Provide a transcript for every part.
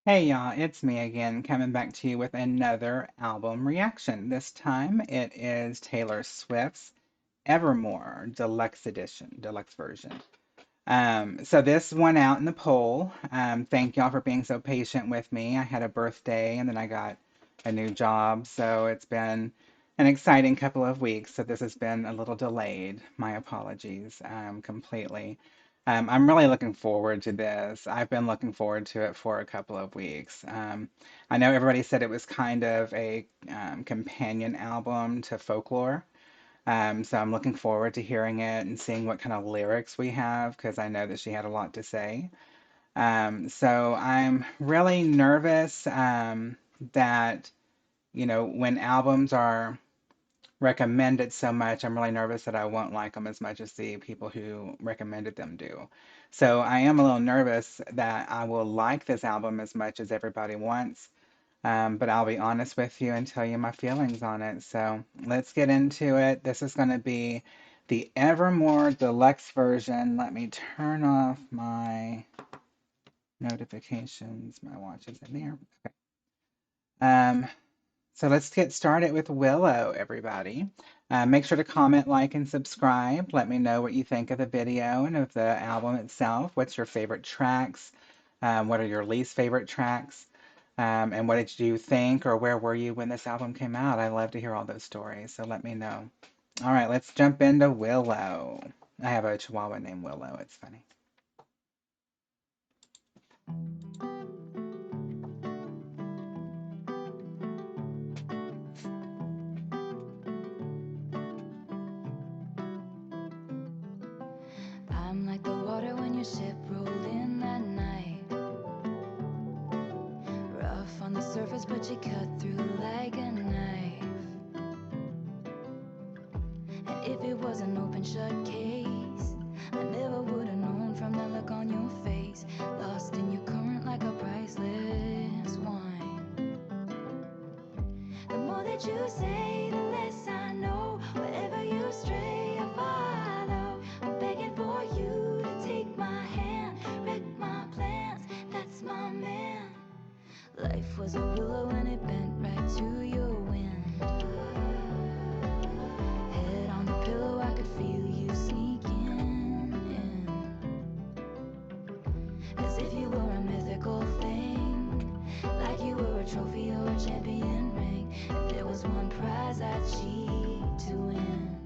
Hey y'all, it's me again, coming back to you with another album reaction. This time it is Taylor Swift's Evermore Deluxe Edition, Deluxe version. So this went out in the poll. Thank y'all for being so patient with me. I had a birthday and then I got a new job, so it's been an exciting couple of weeks. So this has been a little delayed. My apologies, completely. I'm really looking forward to this. I've been looking forward to it for a couple of weeks. I know everybody said it was kind of a companion album to Folklore. So I'm looking forward to hearing it and seeing what kind of lyrics we have because I know that she had a lot to say. So I'm really nervous that, when albums are recommended so much, I'm really nervous that I won't like them as much as the people who recommended them do. So I am a little nervous that I will like this album as much as everybody wants. But I'll be honest with you and tell you my feelings on it. So let's get into it. This is going to be the Evermore Deluxe version. Let me turn off my notifications. My watch is in there. Um, so let's get started with Willow, everybody. Make sure to comment, like, and subscribe. Let me know what you think of the video and of the album itself. What's your favorite tracks? What are your least favorite tracks? And what did you think, or where were you when this album came out? I love to hear all those stories, so let me know. All right, let's jump into Willow. I have a chihuahua named Willow. It's funny. I'm like the water when your ship rolled in that night. Rough on the surface, but you cut through like a knife. And if it was an open shut case, I never would have known from the look on your face. Lost in your current like a priceless wine. The more that you say, the less I know. Wherever you stray, I follow. I'm begging for you to take my hand, wreck my plans. That's my man. Life was a willow and it bent right to your wind. Head on the pillow, I could feel you sneaking in, as if you were a mythical thing, like you were a trophy or a champion ring. If there was one prize I'd cheat to win.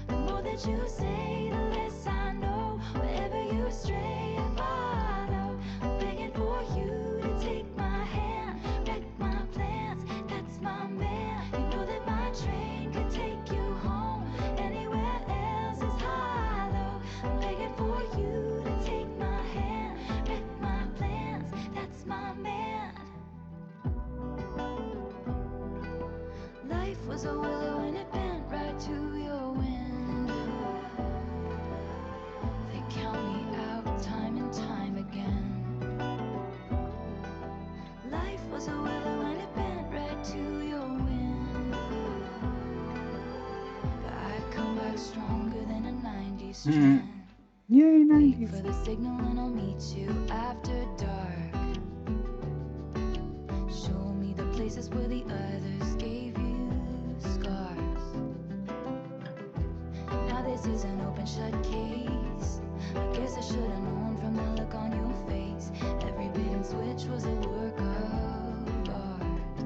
The more that you say, the less I know. Wherever you stray, I follow. I'm begging for you to take my hand, wreck my plans. That's my man. You know that my train could take you home. Anywhere else is hollow. I'm begging for you to take my hand, wreck my plans. That's my man. Life was a willow and it bent right to your wind. They count me out time and time again. Life was a willow and it bent right to your wind. But I come back stronger than a 90s Mm. strand. Yay, Wait 90s. for the signal and I'll meet you after dark. Show me the places where the others gave you scars. Now this is an open shut case. I guess I should have known from the look on your face. Every bait and switch was a work of art.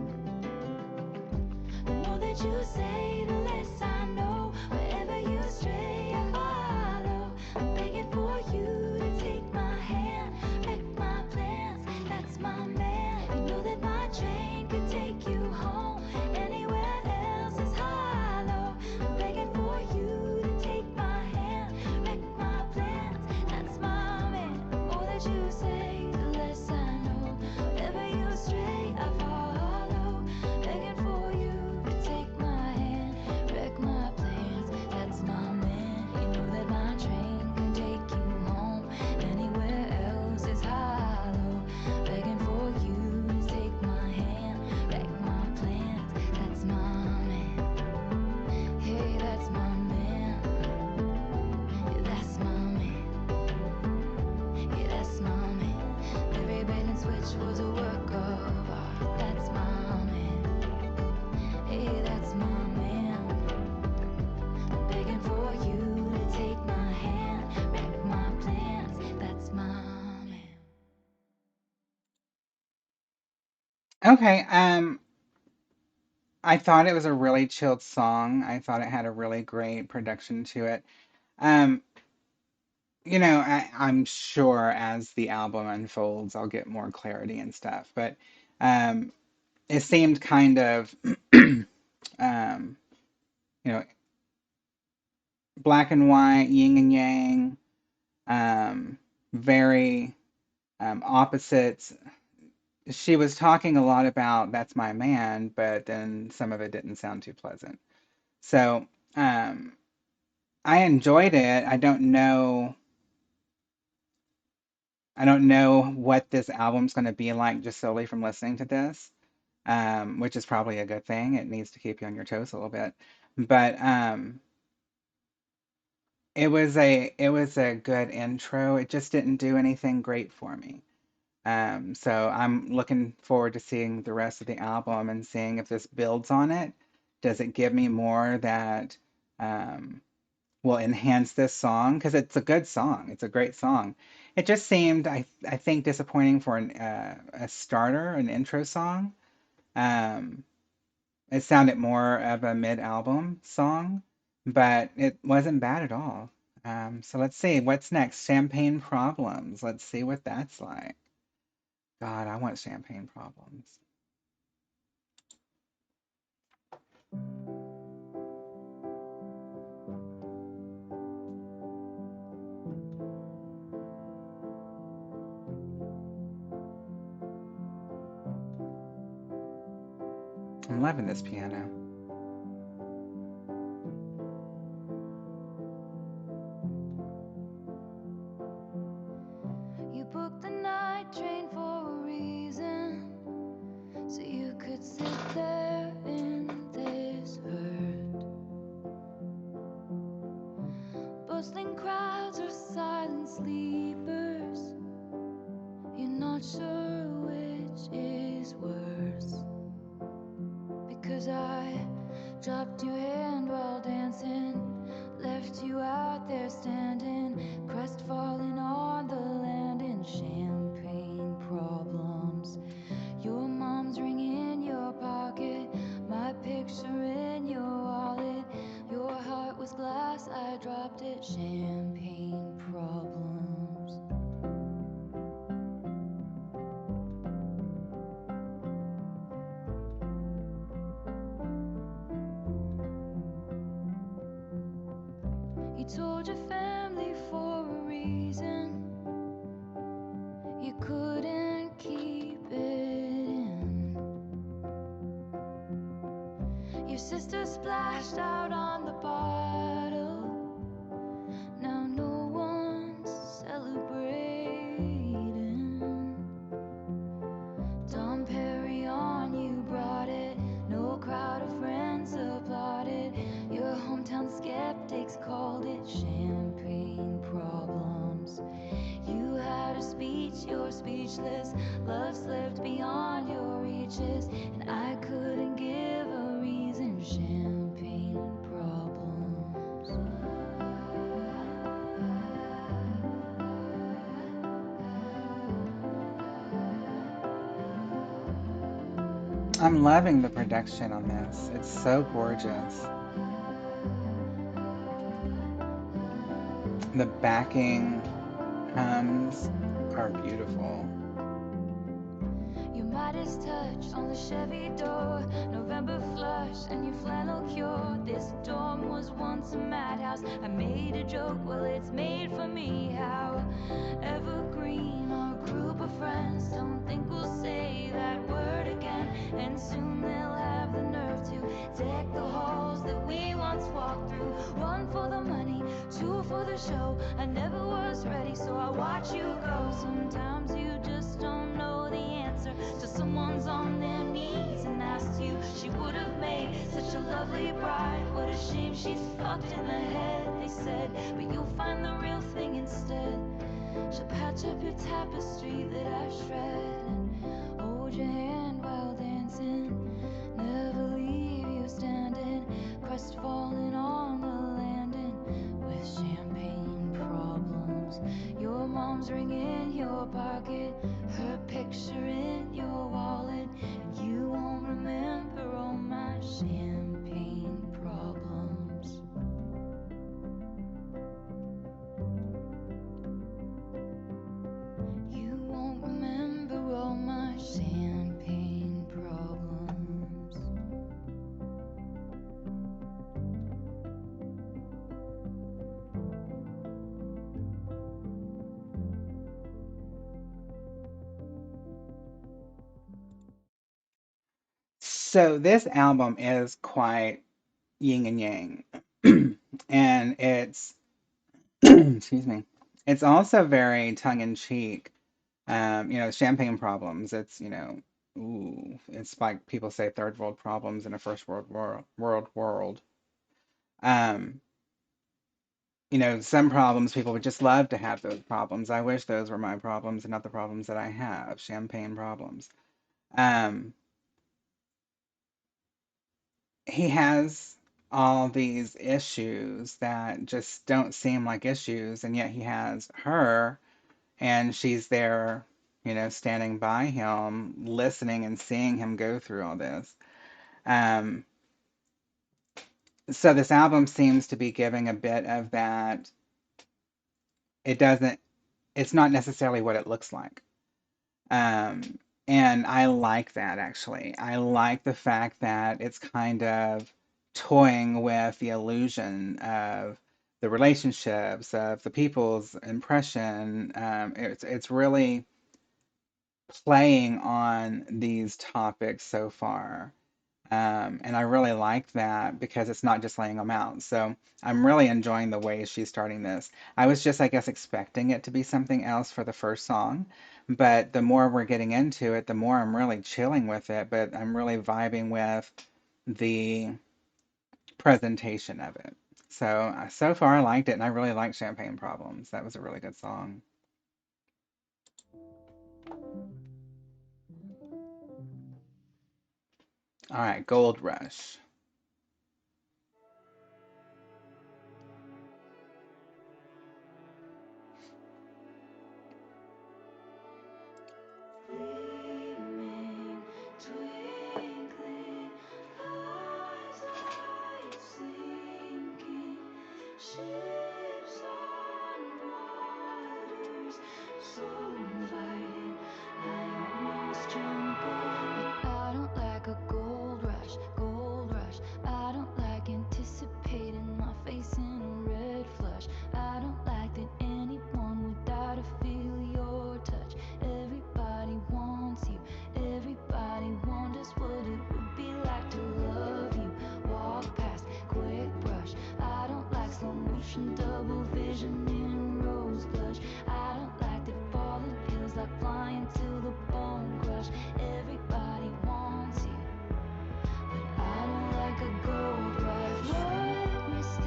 The more that you say, the less I know. Wherever you stray, I follow. I'm begging for you to take my hand, wreck my plans. That's my man. You know that my train could take you home. Anywhere else is hollow. I'm begging for you to take my hand, wreck my plans. That's my man. The more that you say, the less I know. Wherever you stray, I follow. Begging for you to take my Okay. I thought it was a really chilled song. I thought it had a really great production to it. Um, I'm sure as the album unfolds, I'll get more clarity and stuff. But um, it seemed kind of, um, you know, black and white, yin and yang, um, very opposites. She was talking a lot about that's my man, but then some of it didn't sound too pleasant. So um, I enjoyed it. I don't know what this album's going to be like just solely from listening to this, which is probably a good thing. It needs to keep you on your toes a little bit. But it was a good intro. It just didn't do anything great for me. So I'm looking forward to seeing the rest of the album and seeing if this builds on it. Does it give me more that um, will enhance this song? Because it's a good song. It's a great song. It just seemed, I think, disappointing for a starter, an intro song. Um, it sounded more of a mid-album song, but it wasn't bad at all. So let's see, what's next? Champagne Problems. Let's see what that's like. God, I want Champagne Problems. I'm loving this piano. You booked the night train for a reason, so you could sit there in this hurt. Bustling crowds or silent sleepers, you're not sure which is worse. Because I dropped your hand while dancing, left you out there standing, crestfallen on the land in champagne problems. Your mom's ring in your pocket, my picture in your wallet. Your heart was glass, I dropped it, champagne problems. You told your family for a reason, you couldn't keep it in. Your sister splashed out on the bottle, now no one's celebrating. Dom Perignon, you brought it, no crowd of friends applauded. Your hometown skeptics called it champagne problems. You had a speech, you're speechless. Love slipped beyond your reaches, and I couldn't give a reason. Champagne problems. I'm loving the production on this. It's so gorgeous. The backing hums are beautiful. Your Midas touch on the Chevy door, November flush and your flannel cure. This dorm was once a madhouse. I made a joke, well, it's made for me. How evergreen our group of friends. Don't think we'll say that word again, and soon they'll have the nerve to deck the halls that we once walked through. One for the money, two for the show. I never was ready, so I watch you go. Sometimes you just don't know the answer till someone's on their knees and asks you. She would have made such a lovely bride. What a shame she's fucked in the head, they said, but you'll find the real thing instead. She'll patch up your tapestry that I shred and hold your hand while dancing. Never leave you standing, crestfallen on the landing with champagne problems. Your mom's ring in your pocket, her picture in your wallet. You So this album is quite yin and yang. And it's excuse me. It's also very tongue in cheek. Champagne problems. It's like people say third world problems in a first world. Um, some problems people would just love to have those problems. I wish those were my problems and not the problems that I have, champagne problems. Um, he has all these issues that just don't seem like issues, and yet he has her, and she's there, standing by him, listening and seeing him go through all this. Um, so this album seems to be giving a bit of that. It doesn't, it's not necessarily what it looks like. Um, and I like that actually. I like the fact that it's kind of toying with the illusion of the relationships, of the people's impression. It's really playing on these topics so far. And I really like that because it's not just laying them out. So I'm really enjoying the way she's starting this. I was just, I guess, expecting it to be something else for the first song, but the more we're getting into it, the more I'm really chilling with it, but I'm really vibing with the presentation of it. So far I liked it, and I really liked Champagne Problems. That was a really good song. All right, Gold Rush. Gleaming, twinkling, eyes like sinking ships on waters, so inviting. I almost jump in. I don't like a gold rush, gold rush. I don't like anticipating my face in a red flush. I don't like that anyone would die to feel your touch. Everybody wants you, everybody wonders what it would be like to love you. Walk past, quick brush. I don't like slow motion, double vision in rose blush. I don't like that falling feels like flying till the bone crush. Everybody wants you, but I don't like a gold rush. What must it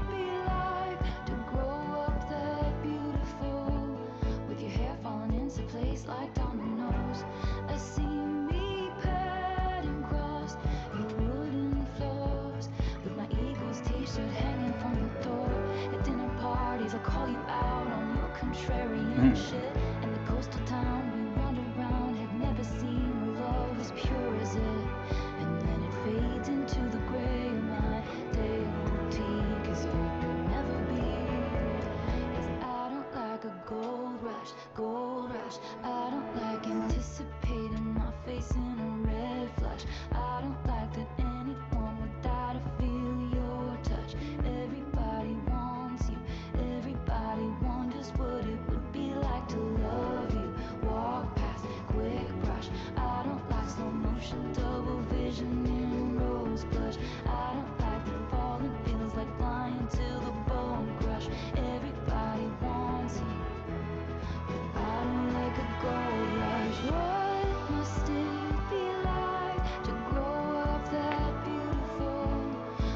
be like to grow up that beautiful, with your hair falling into place like dominoes? I see me pattern cross your wooden floors, with my Eagles t-shirt hanging from the door. At dinner parties, I call you out on your contrarian Mm. shit. And the coastal town we wandered around had never seen love as pure as it. And then it fades into the gray of my day-old cause it could never be. 'Cause I don't like a gold rush, gold rush. I don't like anticipating my face in a red flush. I don't like that anyone would die to feel your touch. Everybody wants you, everybody wonders what it would be like to love you. Walk past, quick brush. I don't like slow motion, double vision in rose blush. I don't like the falling feels like flying till the bone crush. Everybody wants you, but I don't like a gold rush. What must it be like to grow up that beautiful,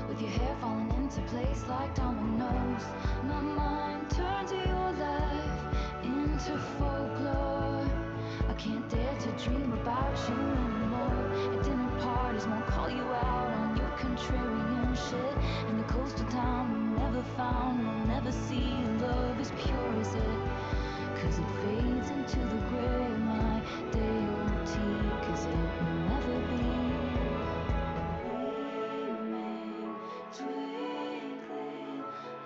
with your hair falling into place like dominoes? My mind turns your life into folklore. I can't dare to dream about you anymore. At dinner parties, won't call you out on your contrarian shit. In the coastal town we never found, we'll never see love as pure as it. Cause it fades into the gray of my day-old tea. Cause it will never be. Gleaming, twinkling,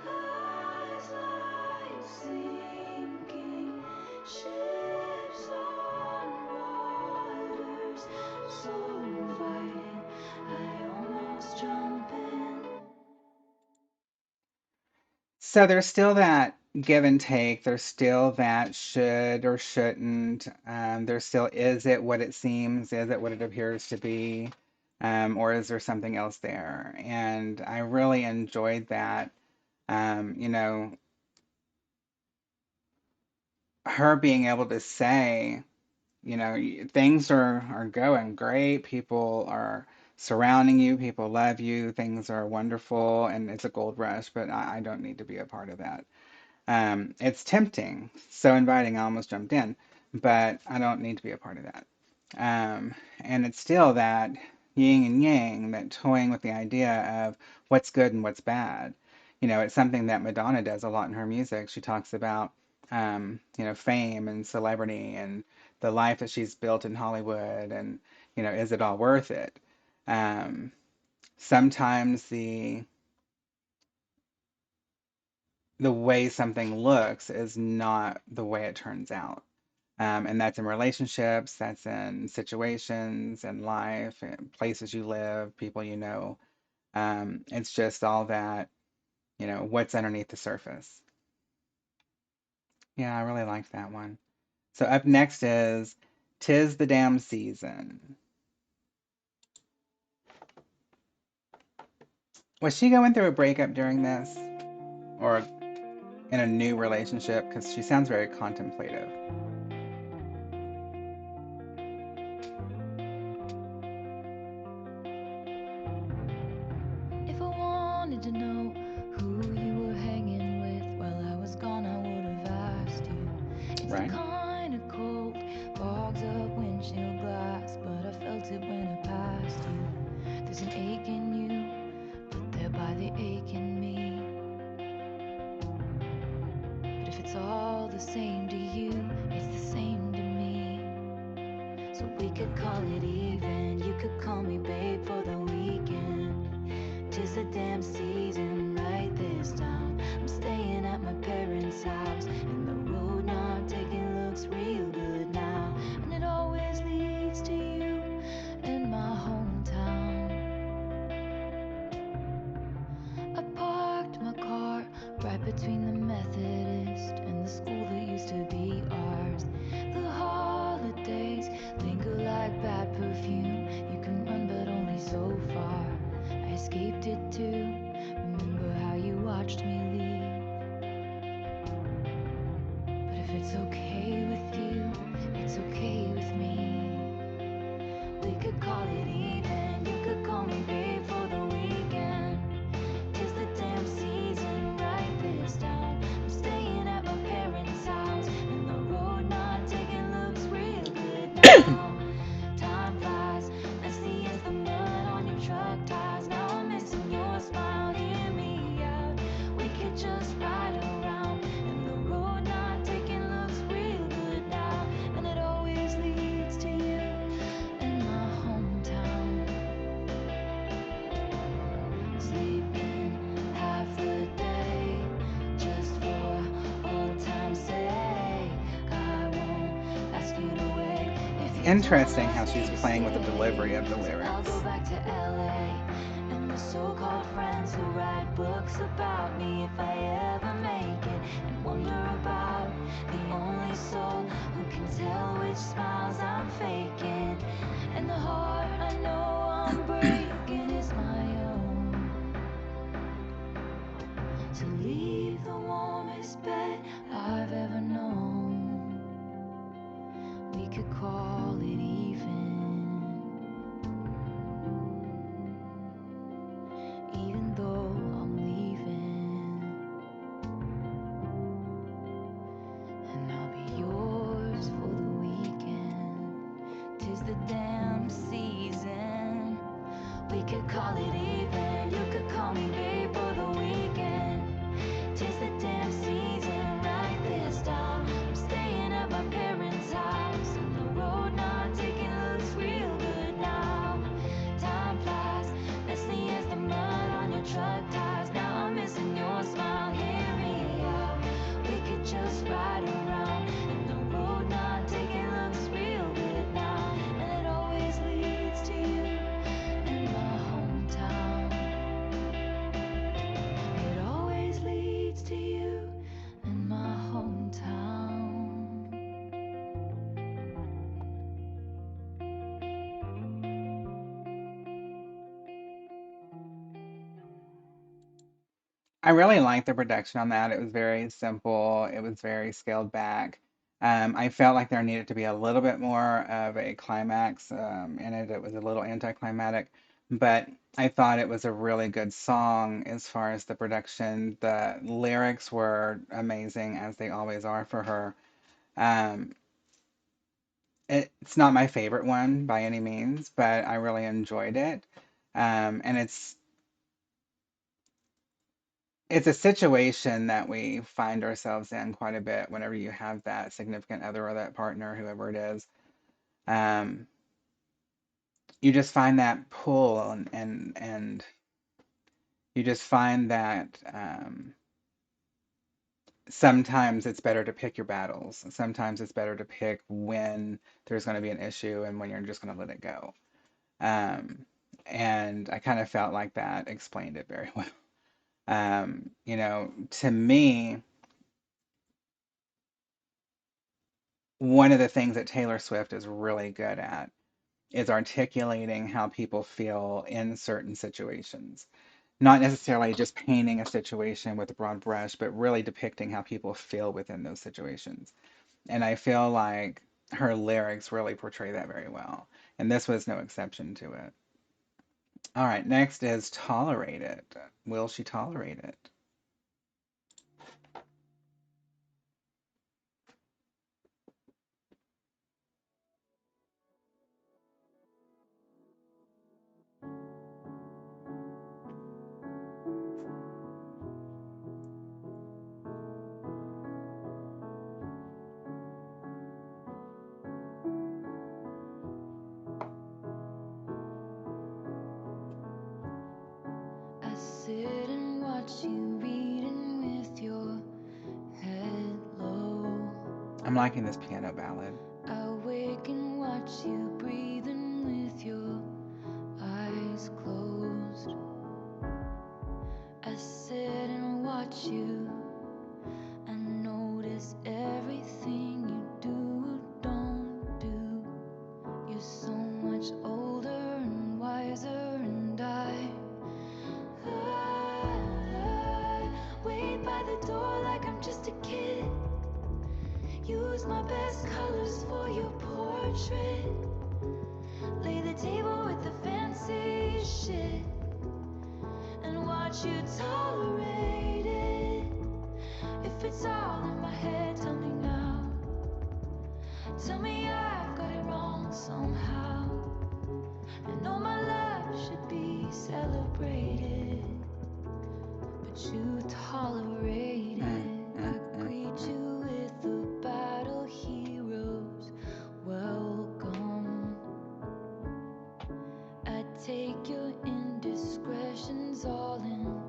eyes like sinking ships on waters, so inviting. I almost jump in. So there's still that give and take. There's still that should or shouldn't. There's still, is it what it seems? Is it what it appears to be? Or is there something else there? And I really enjoyed that. You know, her being able to say, you know, things are going great. People are surrounding you. People love you. Things are wonderful, and it's a gold rush. But I don't need to be a part of that. It's tempting, so inviting. I almost jumped in, but I don't need to be a part of that. And it's still that yin and yang, that toying with the idea of what's good and what's bad. You know, it's something that Madonna does a lot in her music. She talks about, you know, fame and celebrity and the life that she's built in Hollywood, and you know, is it all worth it? Um, Sometimes the way something looks is not the way it turns out. And that's in relationships, that's in situations, in life, in places you live, people you know. It's just all that, you know, what's underneath the surface. Yeah, I really liked that one. So up next is "'Tis the Damn Season." Was she going through a breakup during this? Or in a new relationship? Because she sounds very contemplative. If I wanted to know who you were hanging with while I was gone, I would have asked you. It's the Right? kind of cold, bogs up windshield glass, but I felt it when I passed you. There's an ache in you, but there by the ache in me. But if it's all the same to you, it's the same to me. So we could call it even. You could call me babe for the weekend. 'Tis the damn season right this time. I'm staying at my parents' house, and the road not taking looks real good now. And it always leads to you in my hometown. I parked my car right between the Methodist and the school that used to be ours. The holidays linger like bad perfume. You can run, but only so far. I escaped it too. Remember how you watched me leave? But if it's okay with you, it's okay with me. We could call it even. You could call me babe for the weekend. 'Tis the damn season right this time. I'm staying at my parents' house, and the road not taking looks real good now. Time flies, messy as the mud on your truck tires. Now I'm missing your smile, hear me out. We could just ride around, and the road not taking looks real good now. And it always leads to you in my hometown. Sleeping half the day just for old time's sake. I won't ask you to wait. If It's you don't interesting how ask me she's to playing with the delivery stay, of the I'll go lyrics. back to LA. And the so-called friends who write books about me if I ever make it, and wonder about the only soul who can tell which smiles I'm faking. And the heart I know I'm breaking is my own. To leave the warmest bed I've ever known. We could call it even though I'm leaving. And I'll be yours for the weekend. 'Tis the damn season. We could call it even. You could call me babe for the weekend. 'Tis the damn season right this time. I'm staying at my parents' house, and the road not taking looks real good now. Time flies, messy as the mud on your truck tires. Now I'm missing your smile, hear me out. We could just ride around, and the road not taking looks real good now. And it always leads to you in my hometown. It always leads to you I really liked the production on that. It was very simple. It was very scaled back. I felt like there needed to be a little bit more of a climax in it. It was a little anticlimactic, but I thought it was a really good song as far as the production. The lyrics were amazing, as they always are for her. Um, it's not my favorite one by any means, but I really enjoyed it. And it's a situation that we find ourselves in quite a bit whenever you have that significant other or that partner, whoever it is. Um, you just find that pull and you just find that sometimes it's better to pick your battles. Sometimes it's better to pick when there's going to be an issue and when you're just going to let it go. Um, and I kind of felt like that explained it very well. To me, one of the things that Taylor Swift is really good at is articulating how people feel in certain situations. Not necessarily just painting a situation with a broad brush, but really depicting how people feel within those situations. And I feel like her lyrics really portray that very well. And this was no exception to it. All right, next is tolerate it. Will she tolerate it? I sit and watch you reading with your head low. I'm liking this piano ballad. I wake and watch you breathing with your eyes closed. I sit and watch you. I notice everything you do or don't do. You're so much older and wiser, and I wait by the door like I'm just a kid. Use my best colors for your portrait. Lay the table with the fancy shit and watch you tolerate it. If it's all in my head, tell me now. Tell me I've got it wrong somehow. I know my love should be celebrated, but you tolerate it. I greet you with a battle hero's welcome. I take your indiscretions all in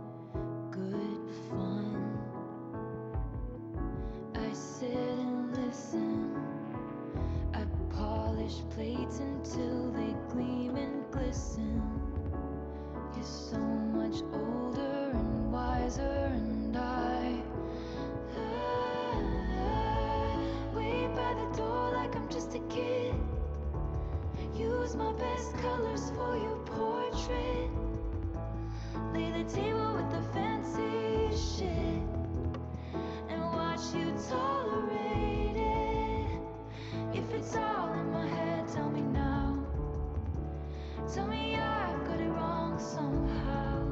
good fun. I sit and listen. I polish plates until they gleam and glisten. You're so much older and wiser, and I wait by the door like I'm just a kid. Use my best colors for your portrait. Lay the table with the fancy shit and watch you tolerate it. If it's all in my head, tell me now. Tell me I've got it wrong somehow.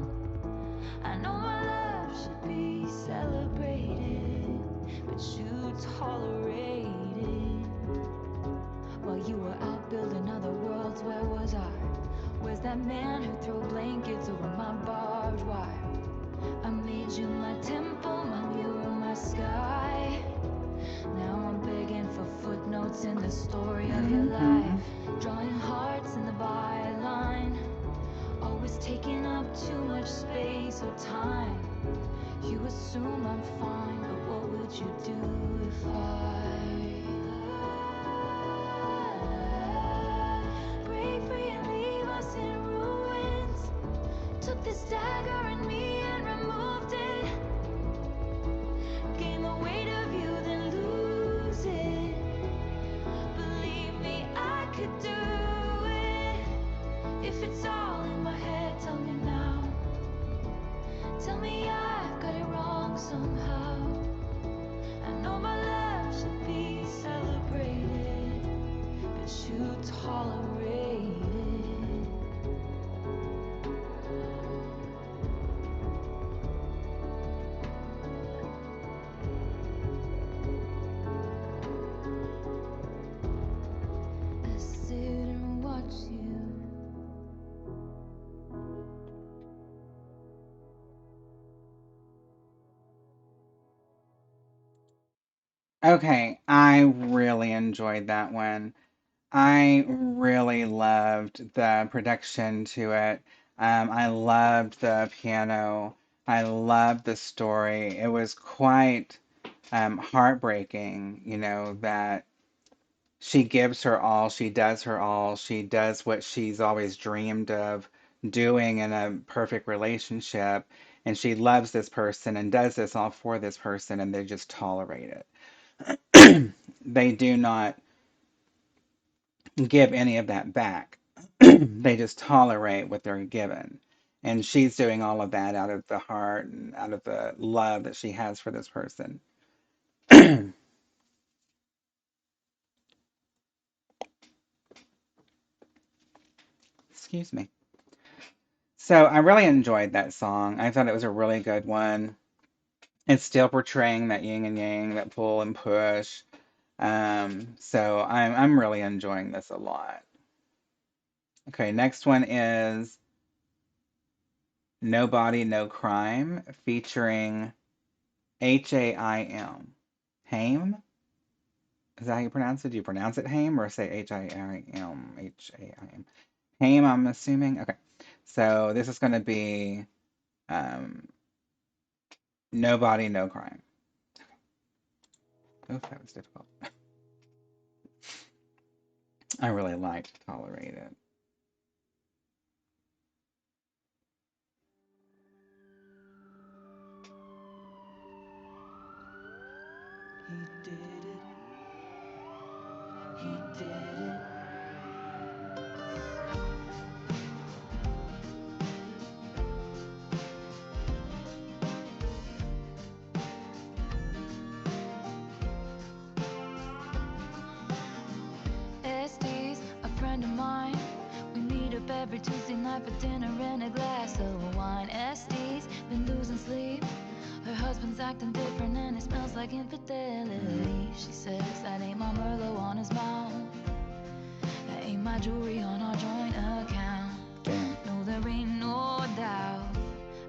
I know my love should be celebrated, but you tolerate it. While you were out building other worlds, where was I? Where's that man who threw blankets over my barbed wire? I made you my temple, my mirror, my sky. Now I'm begging for footnotes in the story of your life. Drawing hearts in the byline. Always taking up too much space or time. You assume I'm fine, but what would you do if I break free and leave us in ruins? Took this dagger in me and removed it. Gain the weight of you, then lose it. Believe me, I could do it. If it's all in my head, tell me now. Tell me I've got it Okay, I really enjoyed that one. I really loved the production to it. I loved the piano. I loved the story. It was quite heartbreaking, that she gives her all, she does her all, she does what she's always dreamed of doing in a perfect relationship, and she loves this person and does this all for this person, and they just tolerate it. They do not give any of that back. They just tolerate what they're given. And she's doing all of that out of the heart and out of the love that she has for this person. Excuse me. So I really enjoyed that song. I thought it was a really good one. It's still portraying that yin and yang, that pull and push. So I'm really enjoying this a lot. Okay, next one is No Body, No Crime featuring Haim. Haim? Is that how you pronounce it? Do you pronounce it Haim or say Haim? Haim. Haim, I'm assuming. Okay. So this is going to be um, No Body, No Crime. Oof, that was difficult. I really liked Tolerate It. He did it. He did it. Estes, a friend of mine. We meet up every Tuesday night for dinner and a glass of wine. Estes been losing sleep. Her husband's acting different and it smells like infidelity. She says that ain't my Merlot on his mouth. That ain't my jewelry on our joint account. Damn. No, there ain't no doubt.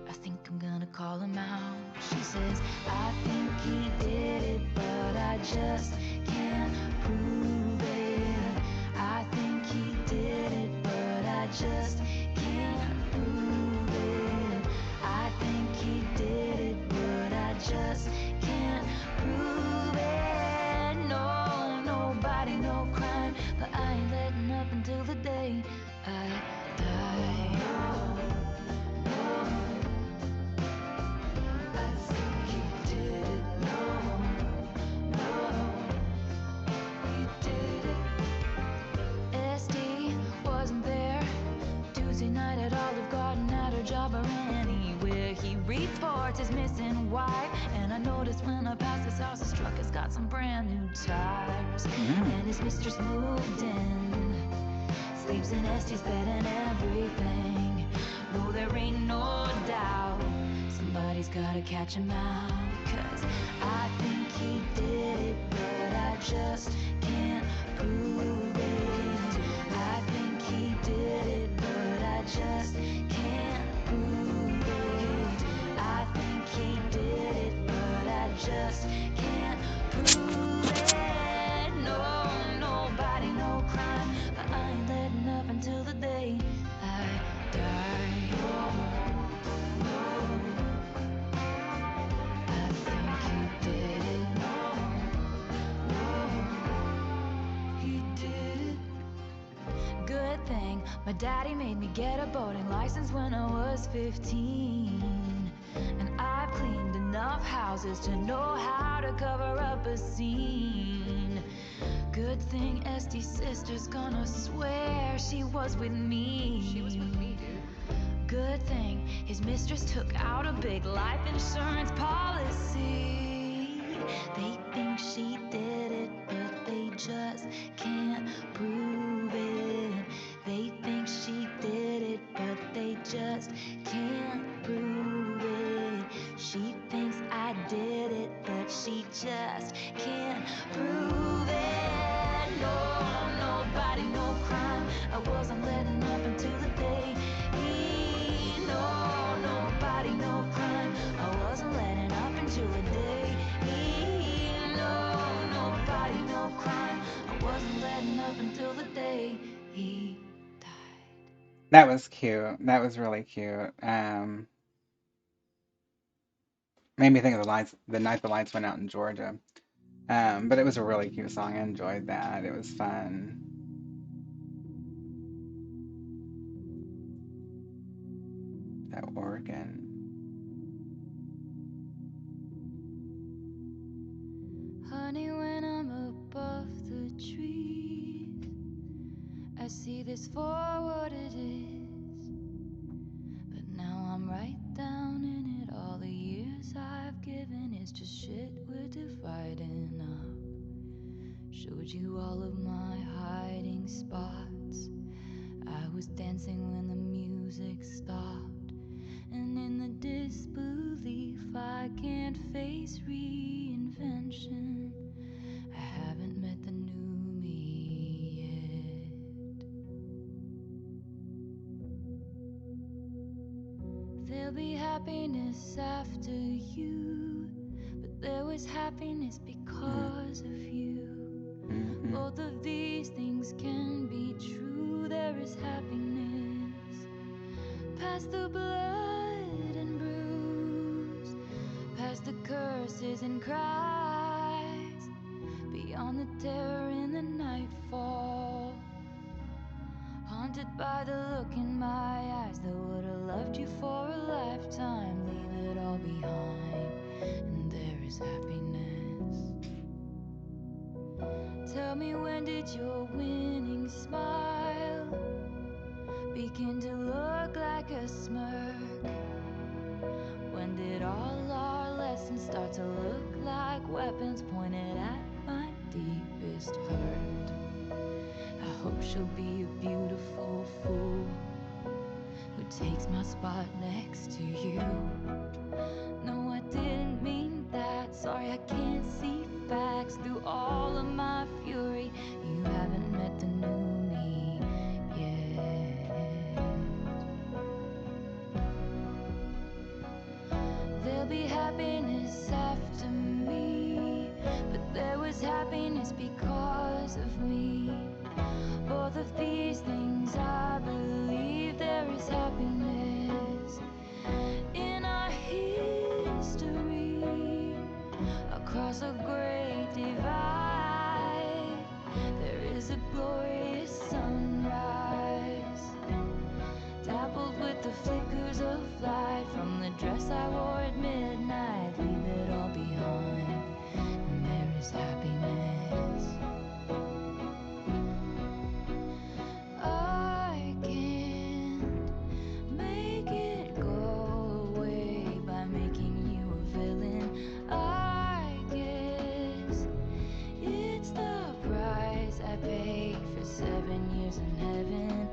I think I'm gonna call him out. She says, I think he did it, but I just can't prove it. I think he did it, but I just can't prove it. I think he did it, but I just can't prove it. No, nobody, no crime, but I ain't letting up until the day I die. I think he did it. No, he did it. SD wasn't there Tuesday night at Olive Garden, at her job or anywhere. He reports his missing wife, and I noticed when I passed his house, his truck has got some brand new tires, and his mistress moved in. Sleeps in Estes bed and everything. No, there ain't no doubt. Somebody's gotta catch him out. 'Cause I think he did it, but I just can't prove it. I think he did it, but I just can't prove it. I think he did it, but I just can't prove it. No, nobody, no crime, but I ain't letting up until the day I die. I think he did it. He did it. Good thing my daddy made me get a boating license when I was 15. And I've cleaned enough houses to know how to cover up a scene. Good thing Estee's sister's gonna swear she was with me. She was with me, dude. Good thing his mistress took out a big life insurance policy. They think she did it, but they just can't prove it. They think she did it, but they just can't prove it. She thinks I did it, but she just can't prove it. No, nobody, no crime. I wasn't letting up until the day. No, nobody, no crime. I wasn't letting up until the day. No, riding up until the day he died. That was cute. That was really cute. Made me think of the night the lights went out in Georgia. But it was a really cute song. I enjoyed that. It was fun. That organ. Honey, when I'm above the trees, I see this for what it is. But now I'm right down in it. All the years I've given is just shit we're dividing up. Showed you all of my hiding spots. I was dancing when the music stopped. And in the disbelief, I can't face reinvention. I haven't met the new me yet. There'll be happiness after you, but there was happiness because of you. Mm-hmm. Both of these things can be true. There is happiness past the blood and bruise, past the curses and cries, beyond the terror in the nightfall. Haunted by the look in my eyes that would have loved you for a lifetime. Leave it all behind, and there is happiness. Tell me, when did your winning smile begin to look like a smirk? When did all our lessons start to look like weapons pointed at my deepest hurt? I hope she'll be a beautiful fool who takes my spot next to you. No, I didn't mean that. Sorry, I can't see facts through all of my fury. You haven't met the new me yet. There'll be happiness after me, but there was happiness because of me. Both of these things I believe. There is happiness in our history, across a great divide. There is a glorious sunrise, dappled with the flickers of light from the dress I wore at midnight. Leave it all behind, and there is happiness. I can't make it go away by making you a villain. I guess it's the price I paid for 7 years in heaven.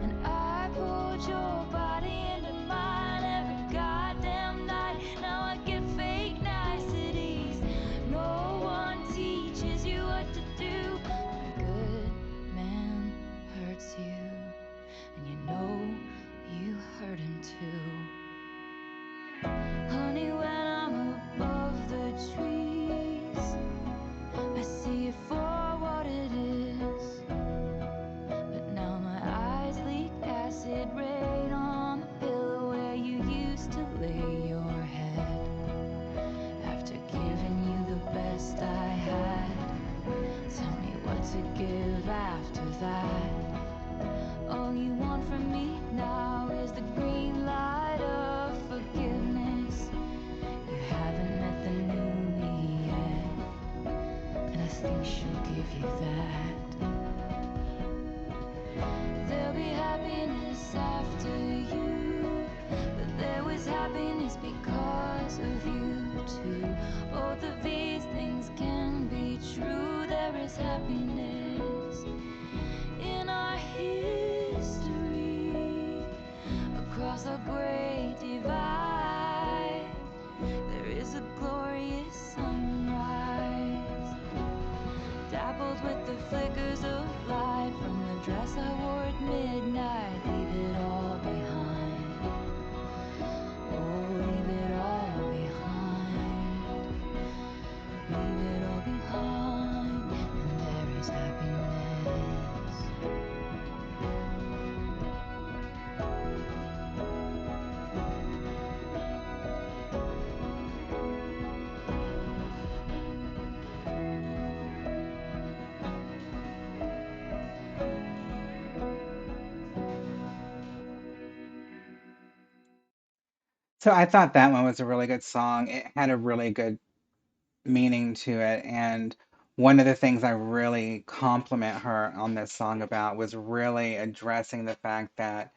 And I pulled your body into mine every goddamn night. Now I get fake niceties. No one teaches you what to do. A good man hurts you, and you know you hurt him too. Honey, when I'm above the trees, I see it for what it is. But now my eyes leak acid rain on the pillow where you used to lay your head. After giving you the best I had, tell me what to give after that. All you want from me now is the green light of forgiveness. You haven't met the new me yet, and I think she'll give you that. There'll be happiness after you, but there was happiness because of you too. Both of these things can be true. There is happiness in our history, across a great divide. There is a glorious sunrise, dappled with the flickers of light from the dress I wore at midnight. Leave it all behind. Oh, leave it all behind. Leave it all behind, and there is happiness. So I thought that one was a really good song. It had a really good meaning to it. And one of the things I really compliment her on this song about was really addressing the fact that,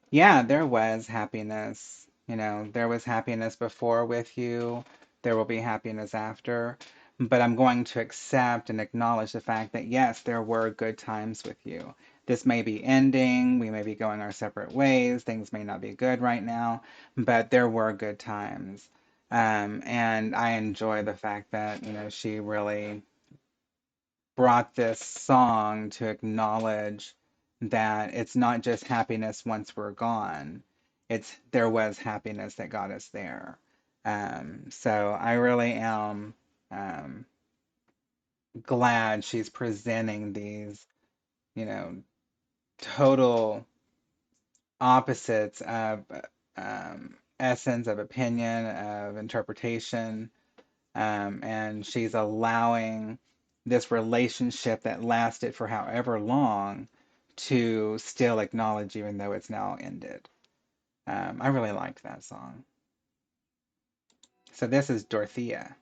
yeah, there was happiness. You know, there was happiness before with you. There will be happiness after. But I'm going to accept and acknowledge the fact that, yes, there were good times with you. This may be ending. We may be going our separate ways. Things may not be good right now, but there were good times. And I enjoy the fact that, she really brought this song to acknowledge that it's not just happiness once we're gone. It's there was happiness that got us there. So I really am um, glad she's presenting these, you know, total opposites of essence, of opinion, of interpretation, and she's allowing this relationship that lasted for however long to still acknowledge, even though it's now ended. I really liked that song. So this is Dorothea.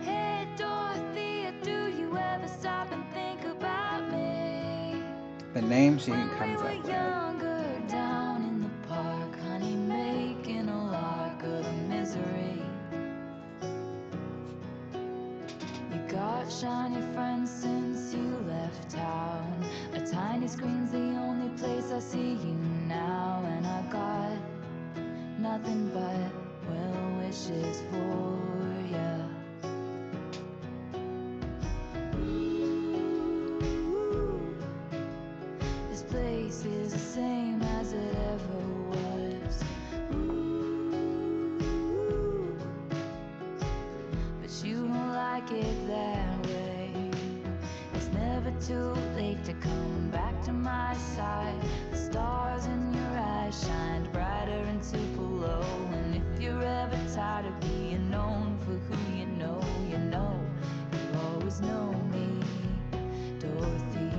Hey Dorothea, do you ever stop and think about me? The name she When we comes were up with. younger, down in the park, honey, making a lark of the misery. You got shiny friends since you left town. A tiny screen's the only place I see you now, and I got nothing but well wishes for you. This place is the same as it ever was. But you don't like it that way. It's never too late to come back to my side. The stars in your eyes shined brighter in Tupelo. And if you're ever tired of being known for who you know, you always know me, Dorothea.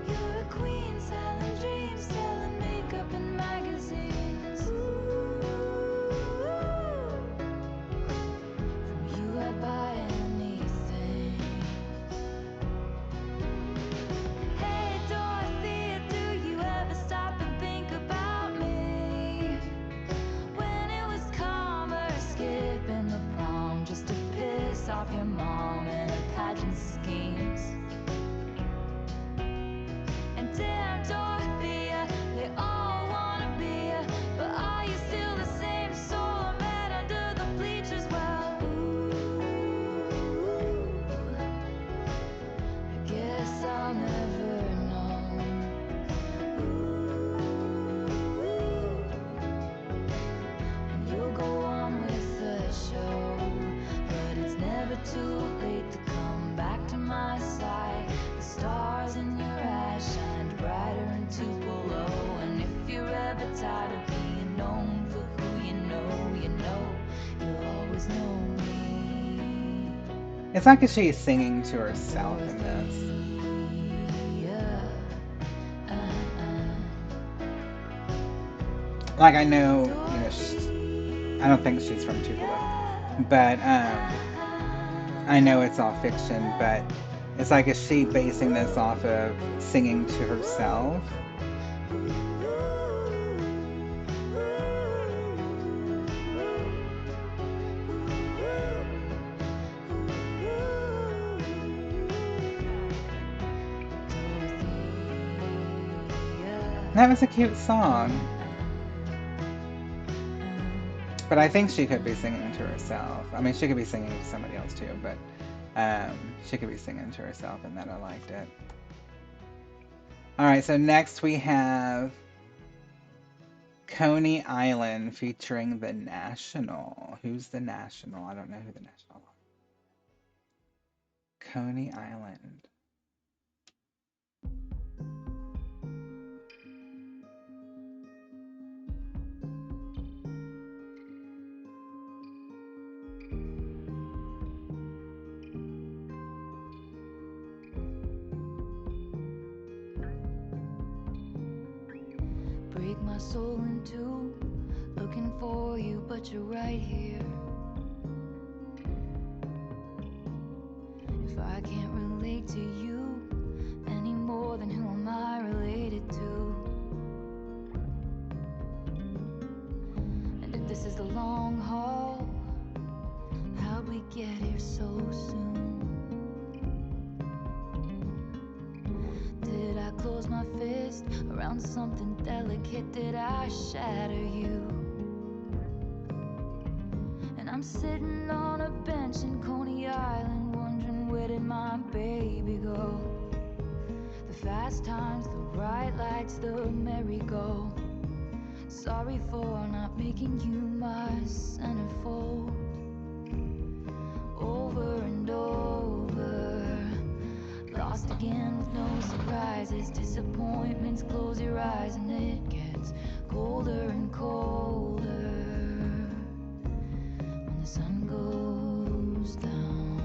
You're a queen selling dreams, selling makeup in magazines. From you I'd buy anything. Hey Dorothea, do you ever stop and think about me? When it was calm or skipping the prom just to piss off your mom and her pageant schemes. And damn Dorothea, they all wanna be ya, but are you still the same soul met under the bleachers? Well, I guess I'll never know. And you'll go on with the show, but it's never too late to come back to my side. The stars in your eyes shined brighter in Tupelo. And if you're ever tired of being known for who you know, you'll always know me, It's like she's singing to herself in this. Dorothea. Like I know, I don't think she's from Tupelo, Dorothea. but I know it's all fiction. But it's like is she basing this off of singing to herself? That was a cute song. But I think she could be singing to herself. I mean, she could be singing to somebody else too, but she could be singing to herself, and that I liked it. All right, so next we have Coney Island featuring The National. Who's The National? I don't know who The National are. Coney Island. Break my soul in two, looking for you, but you're right here. If I can't relate to you any more, then who am I related to? And if this is the long haul, how'd we get here so soon? Did I close my fist around something delicate? Did I shatter you? And I'm sitting on a bench in Coney Island, wondering where did my baby go? The fast times, the bright lights, the merry-go. Sorry for not making you my centerfold. Over and over, lost again with no surprises. Disappointments, close your eyes and it gets colder and colder when the sun goes down.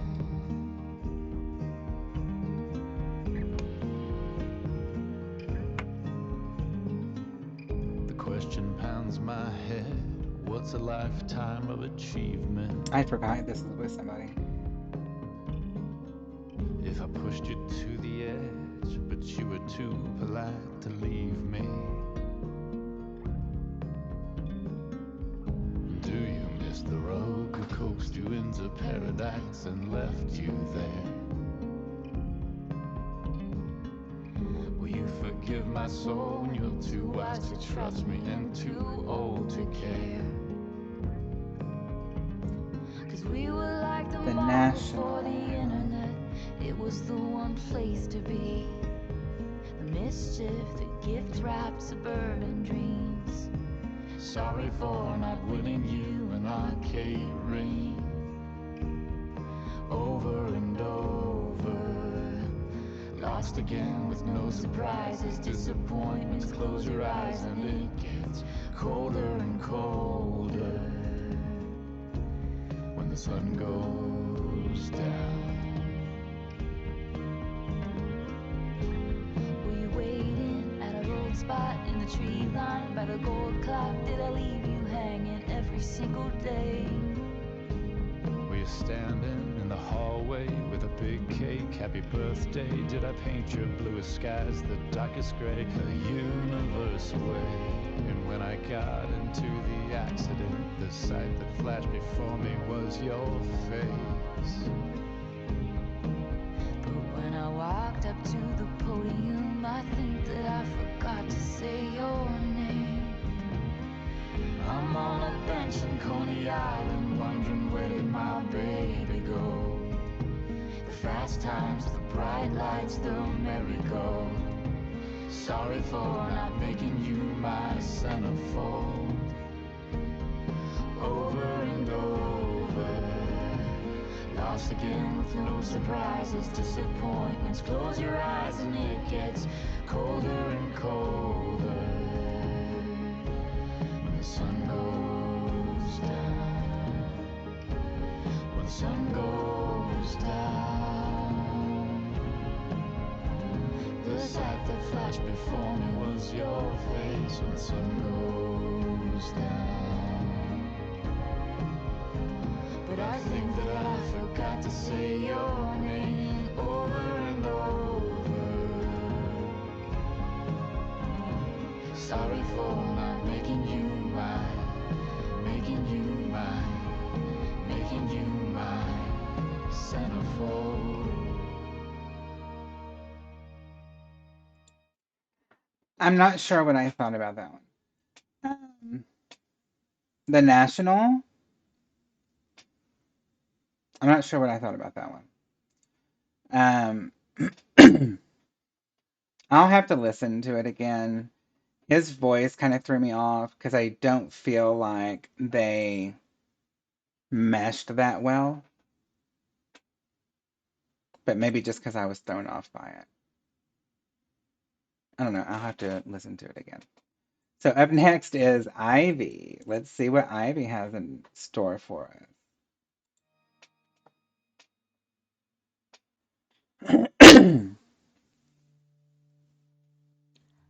The question pounds my head. What's a lifetime of achievement? I forgot this is with somebody. If I pushed you to the edge, but you were too polite to leave me. Do you miss the road that coaxed you into paradise and left you there? Will you forgive my soul when you're too wise to trust me and too old to care? Cause we were like the The mall National. before the internet. It was the one place to be. The mischief, the gift-wrapped suburban dreams. Sorry for not winning you an arcade ring. Over and over, lost again with no surprises. Disappointments, close your eyes and it gets colder and colder when the sun goes down. Were you waiting at a road spot in the tree line by the gold clock? Did I leave you hanging every single day? Were you standing in the hallway with a big cake? Happy birthday. Did I paint your bluest skies the darkest gray? The universe away. And when I got into the accident, the sight that flashed before me was your face. But when I walked up to the podium, I think that I forgot to say your name. I'm on a bench in Coney Island, wondering where did my baby go? The fast times, the bright lights, the merry-go. Sorry for not making you my centerfold. Over and over, lost again with no surprises. Disappointments, close your eyes and it gets colder and colder when the sun goes down. When the sun goes down, the sight that flashed before me was your face. When the sun goes down, but I think that I forgot to say your name. Over and over, sorry for not making you mine, making you mine, making you my centerfold. I'm not sure what I thought about that one. The National. I'm not sure what I thought about that one. I'll have to listen to it again. His voice kind of threw me off because I don't feel like they meshed that well, but maybe just because I was thrown off by it. I don't know. I'll have to listen to it again. So up next is Ivy. Let's see what Ivy has in store for us.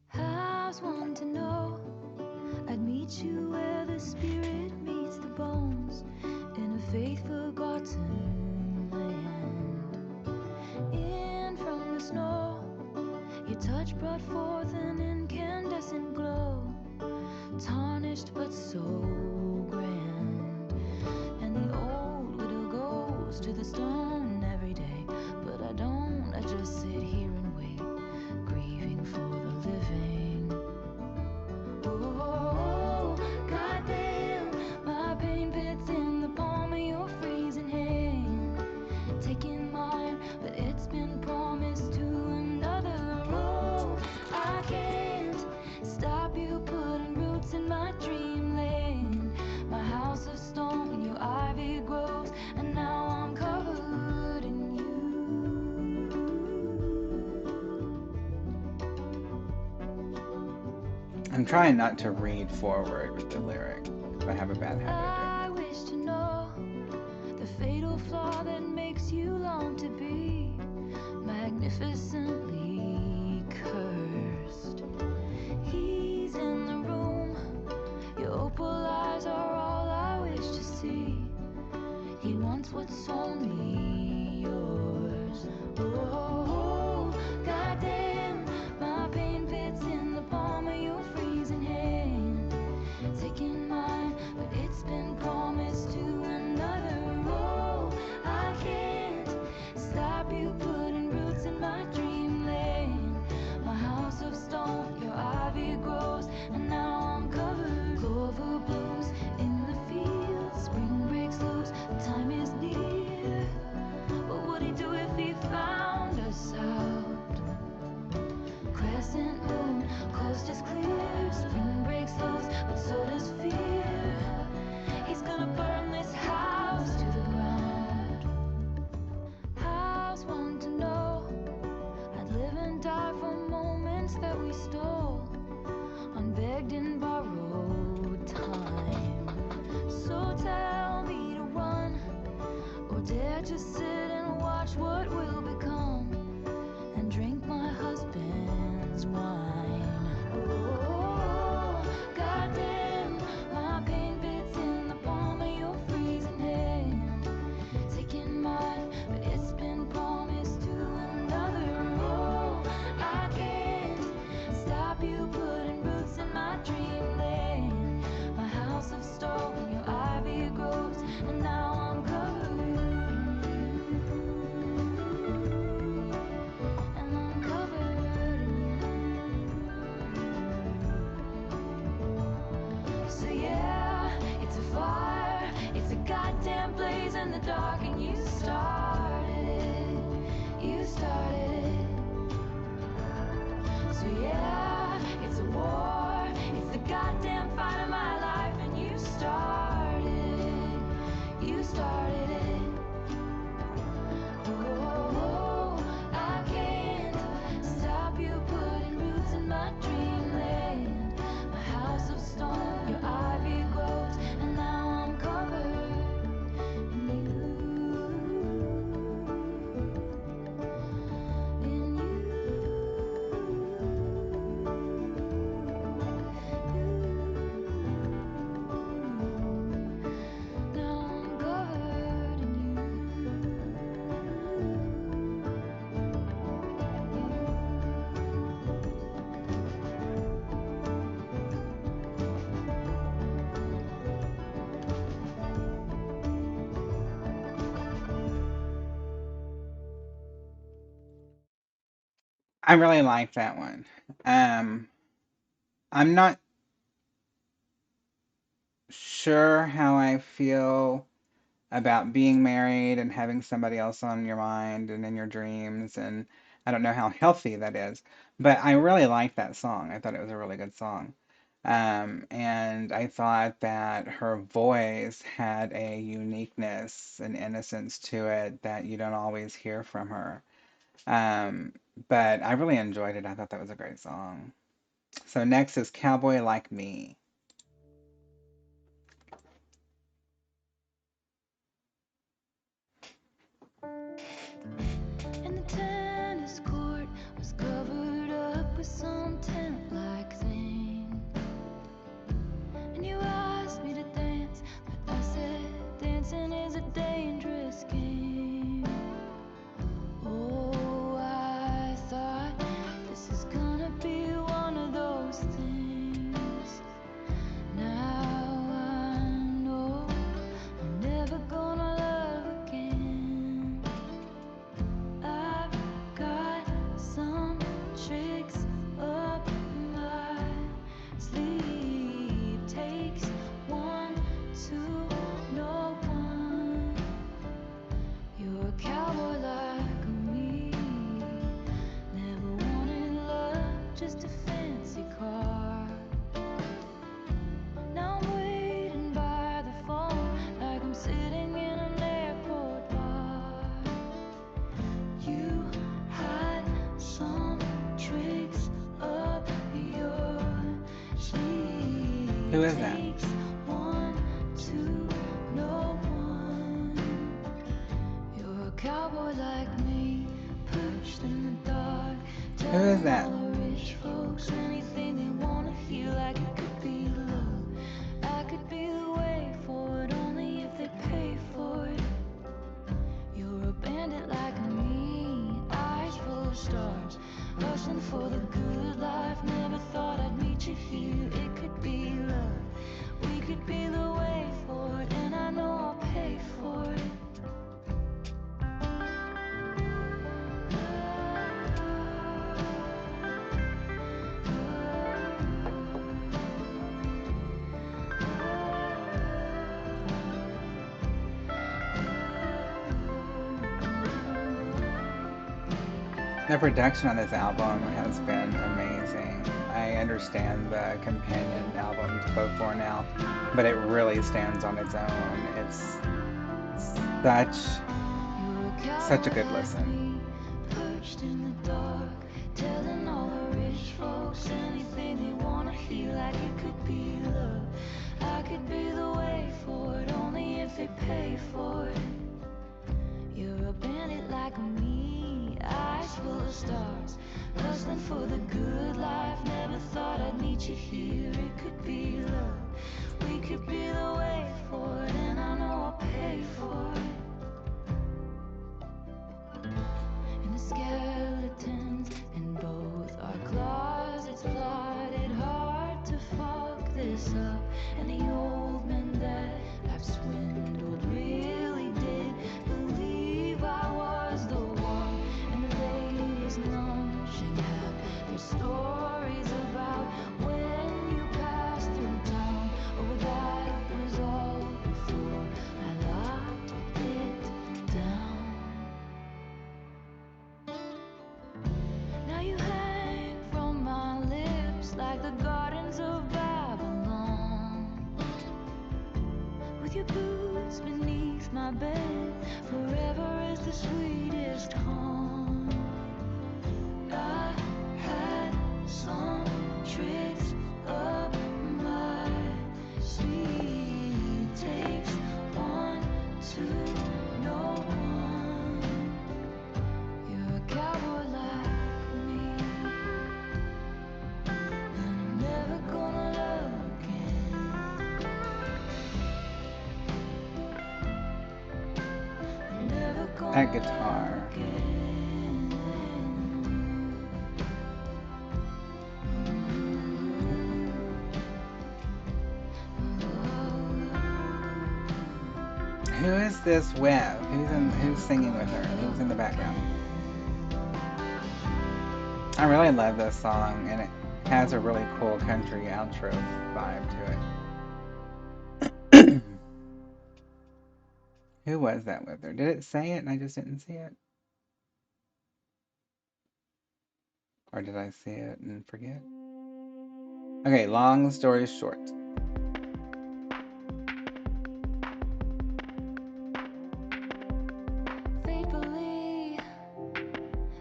How's one to know? I'd meet you where the spirit meets the bones in a faith forgotten land. In from the snow, your touch brought forth an incandescent glow, tarnished but so grand. And the old widow goes to the stone every day, but I don't. I just sit here and wait, grieving for the living. Oh, goddamn, my pain pits in the palm of your freezing hand, taking mine, but it's been promised to another. Oh, I can't stop you putting roots in my dreamland. My house of stone, your ivy grows, and now I'm covered in you. I'm trying not to read forward with the lyric because I have a bad habit of doing I wish to know the fatal flaw that makes you long to be magnificently cursed. He's in the room, your opal eyes are all I wish to see. He wants what's only yours. Oh, goddamn, my pain pits in the palm of your freezing hand, taking mine, but it's been promised to another. Oh, I can't stop you putting roots in my dreamland. My house of stone, your ivy grows, and now I'm covered. Clover blooms in the fields, spring breaks loose, the time is near. What would he do if he found us out? Crescent moon, coast is clear, spring breaks loose, but so does fear. He's gonna burn this house to the ground. How's one to know? I'd live and die for moments that we stole, unbegged and borrowed time. So tell me to run, or dare to sit and watch what will become, and drink my husband's wine. Oh, goddamn, my pain pits in the palm of your freezing hand, taking mine, but it's been promised to another. Oh, I can't stop you putting roots in my dreamland. My house of stone, your ivy grows, and now I'm covered in you. And I'm covered in you. So yeah, it's a fire, it's a goddamn blaze in the dark, and you started it, you started it. So yeah, it's a war, it's the goddamn fight of my life, and you started it, you started it. Oh, I can't stop you putting roots in my dreamland. My house of stone, your ivy grows, and now I'm covered in you. Now I'm covered in I really like that one. Um, I'm not sure how I feel about being married and having somebody else on your mind and in your dreams. And I don't know how healthy that is, but I really liked that song. I thought it was a really good song. And I thought that her voice had a uniqueness and innocence to it that you don't always hear from her. Um, but I really enjoyed it. I thought that was a great song. So next is Cowboy Like Me. And the tennis court was covered up with some tent-like thing. And you asked me to dance, but I said dancing is a dangerous game. Oh, I thought this is gonna be one of those things. Now I know I'm never gonna love again. I've got some tricks up my sleeve. Takes one to know one. You're a cowboy like me. Never wanted love, just a fancy car. Now I'm waiting by the phone like I'm sitting in an airport bar. You had some tricks up your sleeve. Who is that? Takes one to know one. You're a cowboy like me, perched in the dark, Who is telling that? all the rich folks anything they wanna hear, like it could be love. I could be the way for it, only if they pay for it. You're a bandit like me, eyes full of stars, hustling for the good life. Never thought I'd meet you here. It could be love. We could be the way for it, and I know I'll pay for it. The production on this album has been amazing. I understand the companion album to Folklore now, but it really stands on its own. It's such such a good listen. Perched in the dark, telling all the rich folks anything they wanna hear, like it could be love. I could be the way for it, only if they pay for it. You're a bandit like me, eyes full of stars, hustling for the good life. Never thought I'd meet you here. It could be love. We could be the way for it, and I know I'll pay for it. And the skeletons in both our closets plotted hard to fuck this up. And the old men that I've swindled really did believe I was the one. And the ladies lunching had their stories about when you passed through town. Oh, that was all before I locked it down. Now you hang from my lips like the gardens of Babylon. With your boots beneath my bed, forever is the sweetest calm. I had some tricks up my sleeve. Takes one to know one. You're a cowboy like me, and I'm never gonna love again. I'm never gonna That love guitar. again. Who is this with? Who's singing with her? Who's in the background? I really love this song, and it has a really cool country outro vibe to it. Who was that with her? Did it say it and I just didn't see it? Or did I see it and forget? Okay, long story short. Faithfully,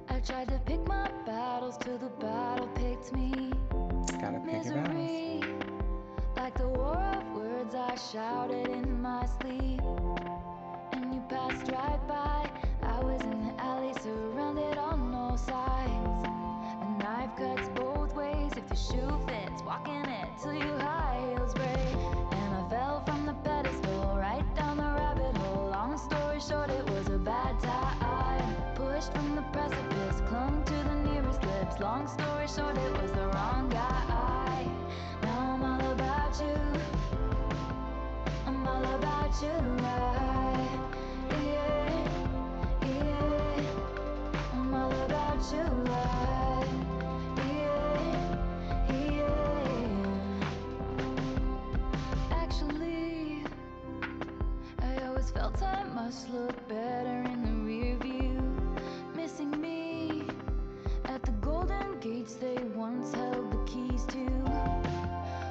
I tried to pick my battles till the battle picked me. Gotta pick your battles. Misery, like the war of words I shouted in my sleep. And you passed right by. I was in the alley, surrounded on all sides. A knife cuts both ways if your shoe fits. Walking it till your high heels break. And I fell from the pedestal right down the rabbit hole. Long story short, it was a bad time. Pushed from the precipice, clung to the nearest lips. Long story short, it was the wrong guy. Now I'm all about you. I'm all about you. Yeah, yeah. I'm all about you. Yeah, yeah. Actually, I always felt I must look better in the rear view. Missing me at the golden gates they once held the keys to.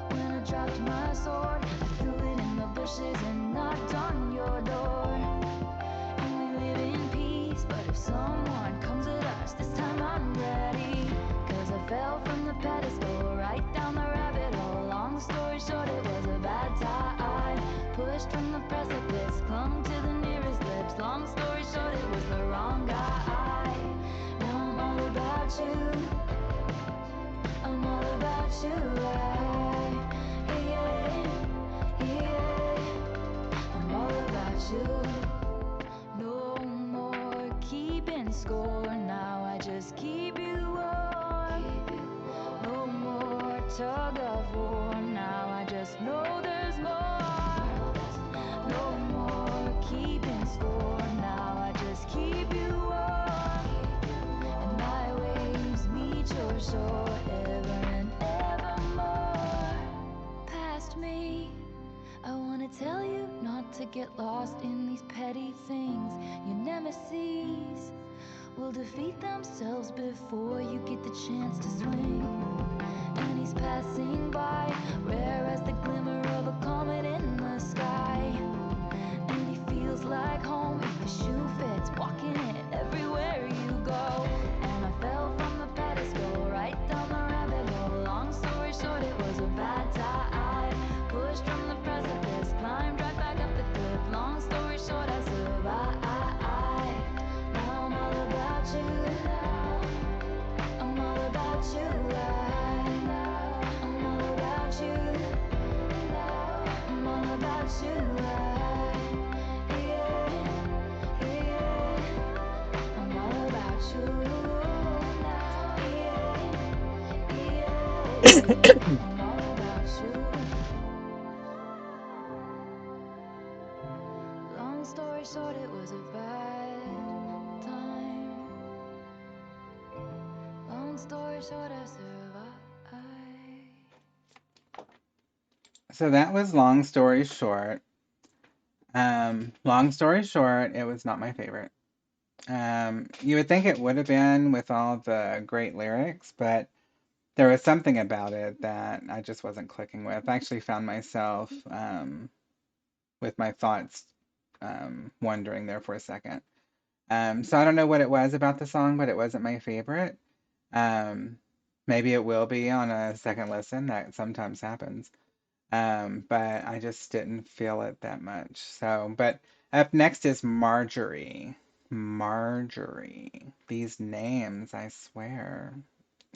When I dropped my sword, I threw it in the bushes and knocked on your door. And we live in peace, but if someone comes at us, this time I'm ready. Cause I fell from the pedestal right down the rabbit hole. Long story short, it was a bad time. Pushed from the precipice, clung to the nearest lips. Long story short, it was the wrong guy. Now I'm all about you. I'm all about you. Yeah, yeah. I'm all about you. No more keeping score. Now I just keep you warm. No more tug of war. Now I just know there's more. No more keeping score. Now I just keep you warm. And my waves meet your shore ever and evermore. Past me, I wanna tell you not to get lost in these petty things. Your nemesis will defeat themselves before you get the chance to swing. And he's passing by, rare as the glimmer of a comet in the sky. And he feels like home if the shoe fits, walking it everywhere you go. And I fell from the pedestal right down the rabbit hole. Long story short, it was a bad time. Pushed from the precipice, climbed right back up the cliff. Long story short, I survived. Now I'm all about you. I'm all about you. I'm all about you. I'm all about you. Yeah, yeah. I'm all about you. Yeah, yeah. I'm all about you. Long story short, it was a bad time. Long story short, I survived. So that was long story short. Long story short, it was not my favorite. You would think it would have been with all the great lyrics, but there was something about it that I just wasn't clicking with. I actually found myself with my thoughts wandering there for a second. So I don't know what it was about the song, but it wasn't my favorite. Um, Maybe it will be on a second listen. That sometimes happens. But I just didn't feel it that much. So, but up next is Marjorie. Marjorie. These names, I swear.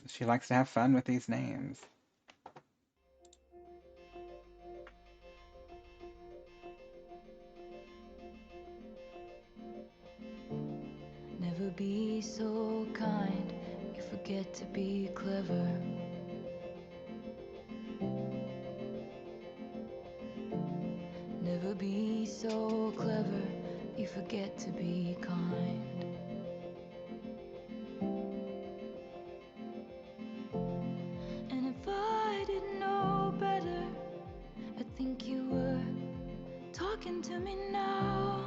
She likes to have fun with these names. Never be so kind, you forget to be clever. Never be so clever, you forget to be kind. And if I didn't know better, I'd think you were talking to me now.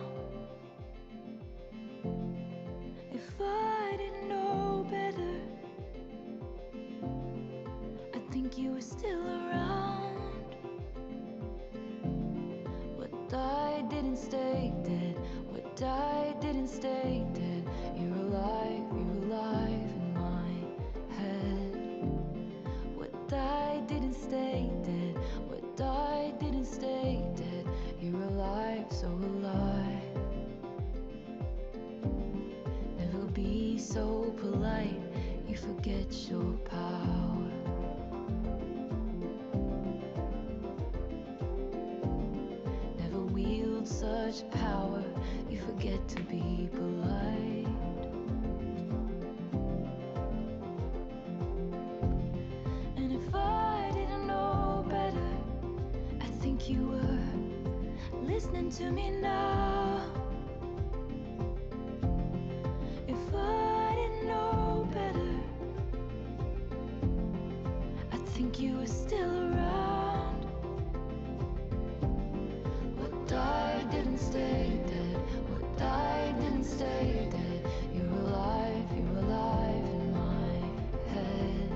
If I didn't know better, think you were still around. What died didn't stay dead. What died didn't stay dead. You're alive in my head. What died didn't stay dead. What died didn't stay dead. You're alive, so alive. Never be so polite, you forget your power. Never wield such power, you forget to be polite. And if I didn't know better, I think you were listening to me now. If I didn't know better, I think you were still around. What died didn't stay dead. What died didn't stay dead. You're alive in my head.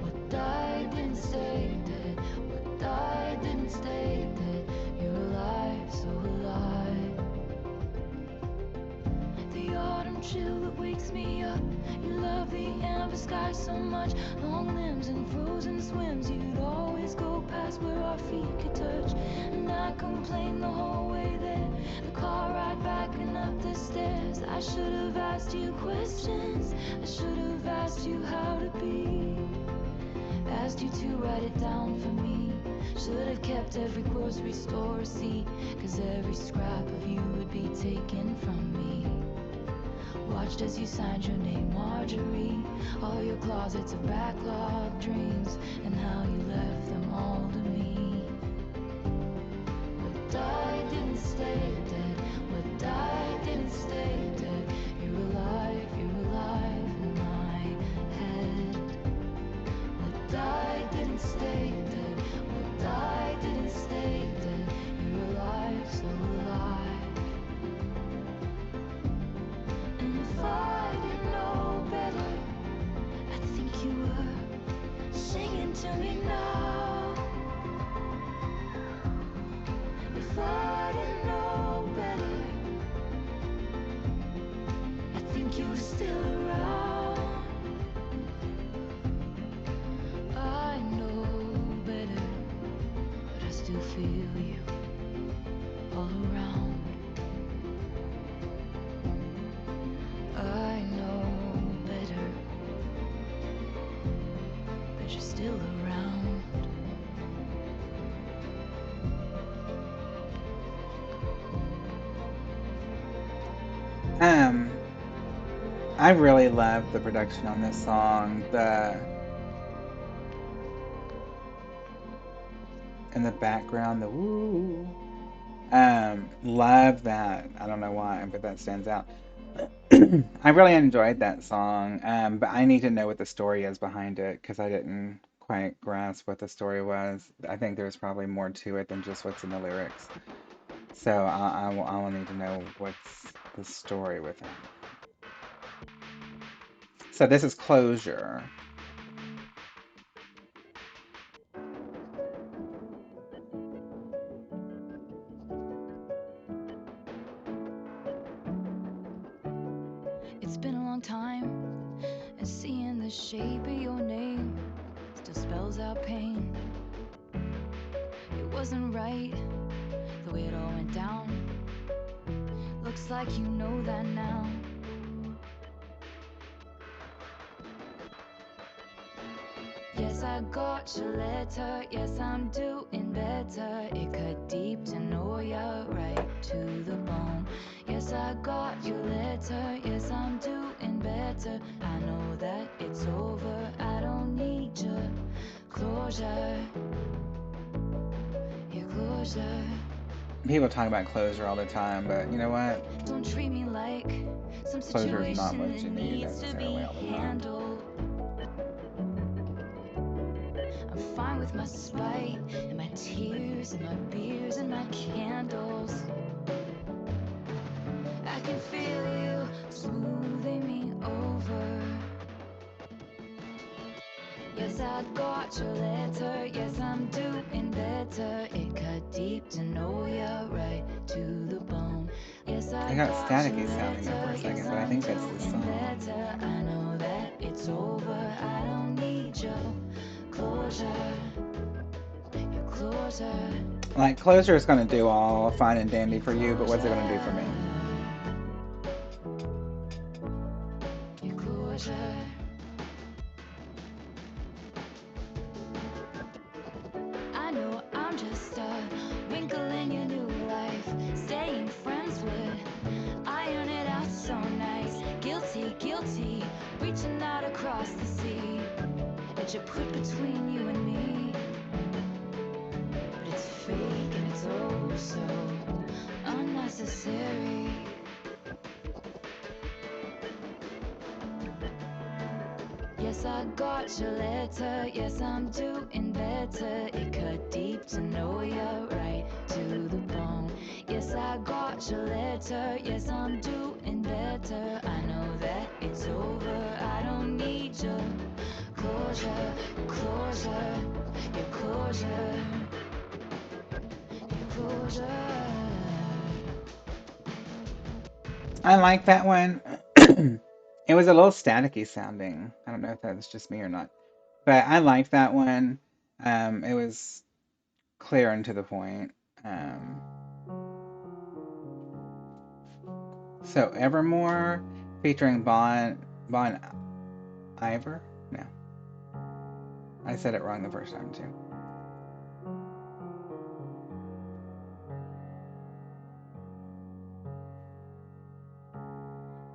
What died didn't stay dead. What died didn't stay dead. You're alive, so alive. The autumn chill that wakes me up. You love the amber sky so much. Long limbs and frozen swims. You'd always go past where our feet could touch. And I complained the whole way there. The car ride back and up the stairs. I should have asked you questions. I should have asked you how to be. Asked you to write it down for me. Should have kept every grocery store receipt. 'Cause every scrap of you would be taken from me. Watched as you signed your name, Marjorie. All your closets of backlog dreams, and how you left them all to me. What died didn't stay dead. What died didn't stay dead. You're alive in my head. What died didn't stay dead. What died didn't stay dead. You're alive, so alive. And if I didn't know better, I think you were singing to me now. If I didn't know better, I think you were still around. I know better, but I still feel you all around. I know better, but you're still around. I really love the production on this song. In the background, the woo. Love that. I don't know why, but that stands out. I really enjoyed that song, but I need to know what the story is behind it because I didn't quite grasp what the story was. I think there's probably more to it than just what's in the lyrics. So I will need to know what's the story with it. So this is Closure. It's been a long time, and seeing the shape of your name still spells out pain. It wasn't right, the way it all went down. Looks like you know that now. Yes, I got your letter, yes, I'm doing better. It cut deep to know ya, right to the bone. Yes, I got your letter, yes, I'm doing better. I know that it's over, I don't need your closure. Your closure. People talk about closure all the time, but you know what? Don't treat me like some Closure is not situation what that you need needs to be necessarily all the time. handled. I'm fine with my spite and my tears and my beers and my candles. I can feel you smoothing me over. Yes, Yes, I got your letter. Yes, I'm doing better. It cut deep to know you're right to the bone. Yes, I I got got your staticky sounding there for a letter. Yes, second, but I I'm think that's the doing song. better. I know that it's over. I don't need your closure. Your closure. Like, closure is going to do all fine and dandy for you, but what's it going to do for me? Your closure. I know I'm just a wrinkle in your new life. Staying friends would iron it out so nice. Guilty, guilty, reaching out across the sea that you put between you and me. But it's fake and it's oh so unnecessary. Yes, I got your letter. Yes, I'm doing better. It cut deep to know you're right to the bone. Yes, I got your letter. Yes, I'm doing better. I know that it's over. I don't need your closure, closure, your closure, your closure. I like that one. It was a little staticky sounding. I don't know if that was just me or not, but I like that one. It was clear and to the point. So Evermore featuring Bon Iver? No, I said it wrong the first time too.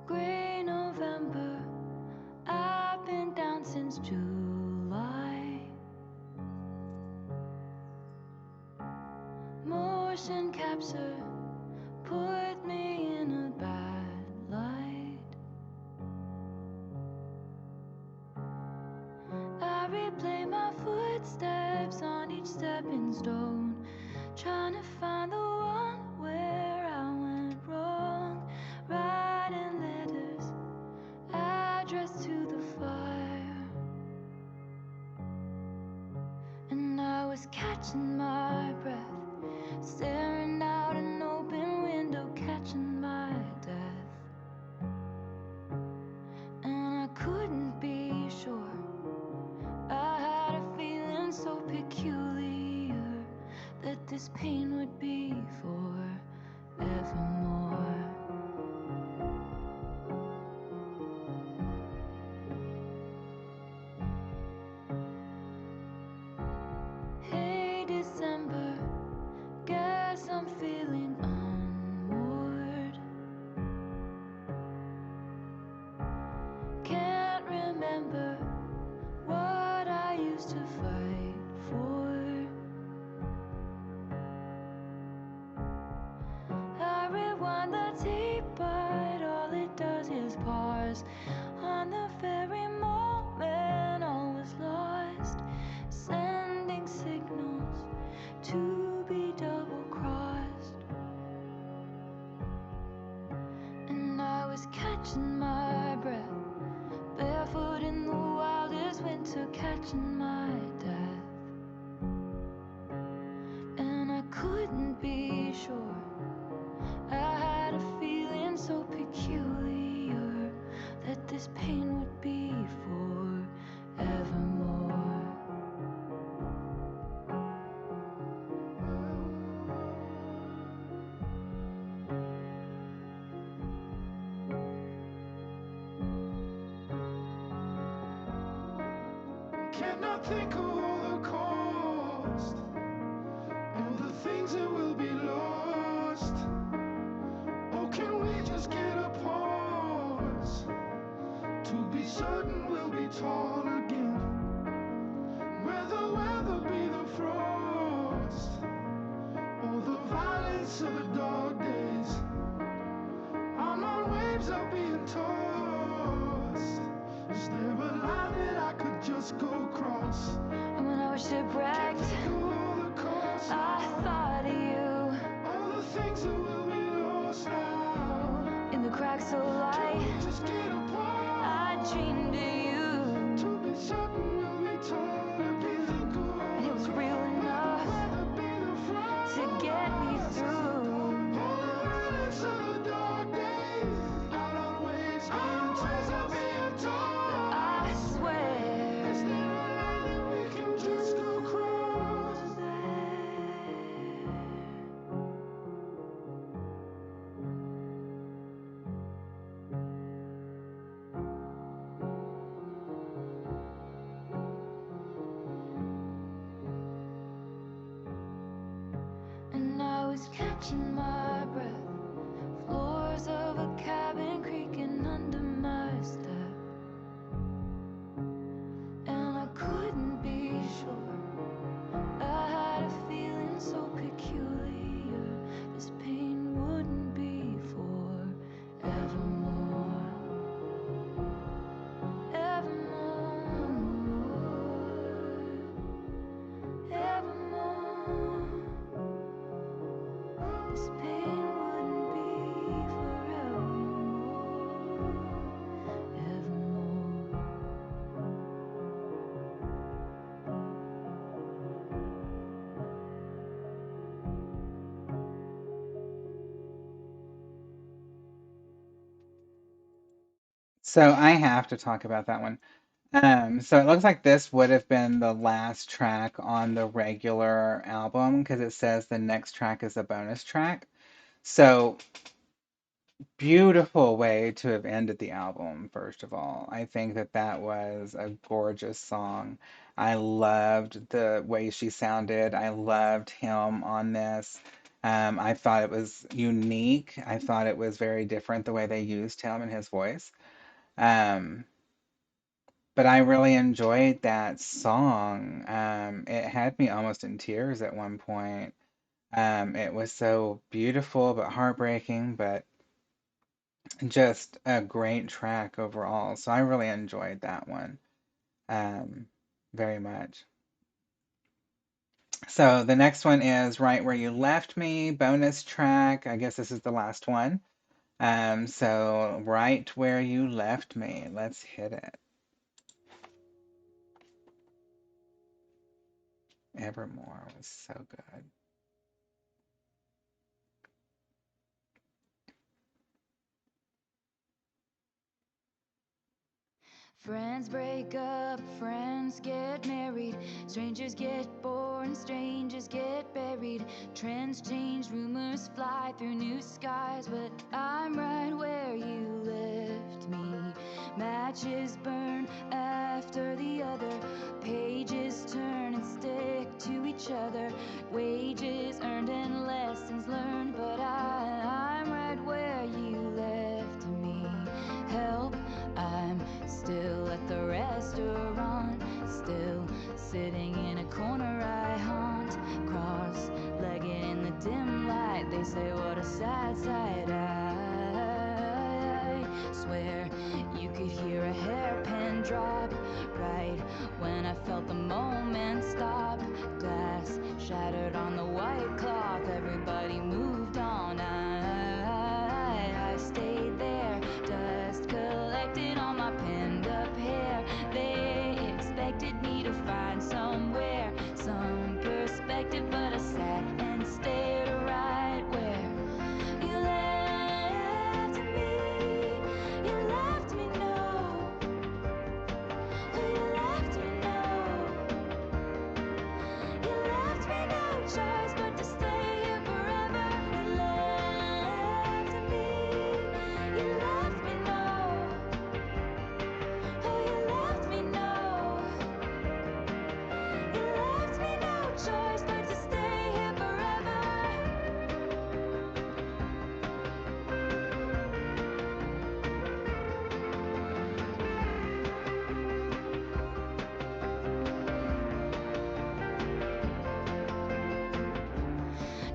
Gray November, I've been down since July. Motion capture put me in a bad light. I replay my footsteps on each stepping stone, trying to find the one where I went wrong. Writing letters addressed to the fire, and I was catching my breath, staring out an open window, catching my death. And I couldn't be sure. I had a feeling so peculiar that this pain would be forevermore. Hey December, guess I'm feeling unmoored. Can't remember what I used to fight for. I rewind the tape, but all it does is pause on the very moment all was lost, sending signals to be double-crossed. And I was catching my breath, barefoot in the wildest winter, catching my death. And I couldn't be sure. I had a feeling so peculiar that this pain would be forevermore. Cannot think of all the cost, all the things that will be lost. Or can we just get a pause to be certain we'll be tall again? Where the weather be the frost, or the violence of the dog days. I'm on waves of being tossed. Is there a line that I could just go across? And when I was shipwrecked, I thought of you. All the things that will be lost now. In the cracks of light, Just get apart I dreamed of you. to be certain we'll be torn. So I have to talk about that one. So it looks like this would have been the last track on the regular album because it says the next track is a bonus track. So beautiful way to have ended the album, first of all. I think that that was a gorgeous song. I loved the way she sounded. I loved him on this. I thought it was unique. I thought it was very different the way they used him and his voice. Um, but I really enjoyed that song. It had me almost in tears at one point. It was so beautiful but heartbreaking, but just a great track overall. So I really enjoyed that one um, very much. So the next one is Right Where You Left Me, bonus track. I guess this is the last one. So Right Where You Left Me. Let's hit it. Evermore was so good. Friends break up, friends get married, strangers get born, strangers get buried. Trends change, rumors fly through new skies, but I'm right where you left me. Matches burn after the other, pages turn and stick to each other. Wages earned and lessons learned, but I'm right where you left me. Help, I'm still at the restaurant, still sitting in a corner I haunt, cross-legged in the dim light. They say what a sad sight. I swear you could hear a hairpin drop right when I felt the moment stop. Glass shattered on the white cloth. Everybody moved on. I stayed there, dust collected on my pinned up hair. They expected me to find somewhere, some perspective, but I sat and stared right where you left me. You left me, no. You left me, no. You left me no choice but to stay here forever. You left me. You left me, no. Oh, you left me, no. You left me no choice but to stay here forever.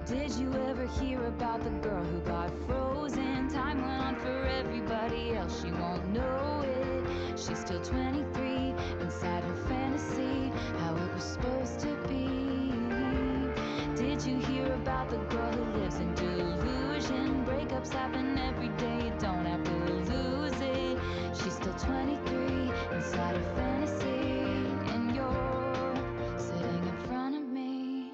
Did you ever hear about the girl who got frozen? Time went on for everybody else, she won't know it. She's still 23, inside her fantasy, how it was supposed to be. Did you hear about the girl who lives in delusion? Breakups happen every day, you don't have to lose it. She's still 23, inside her fantasy, and you're sitting in front of me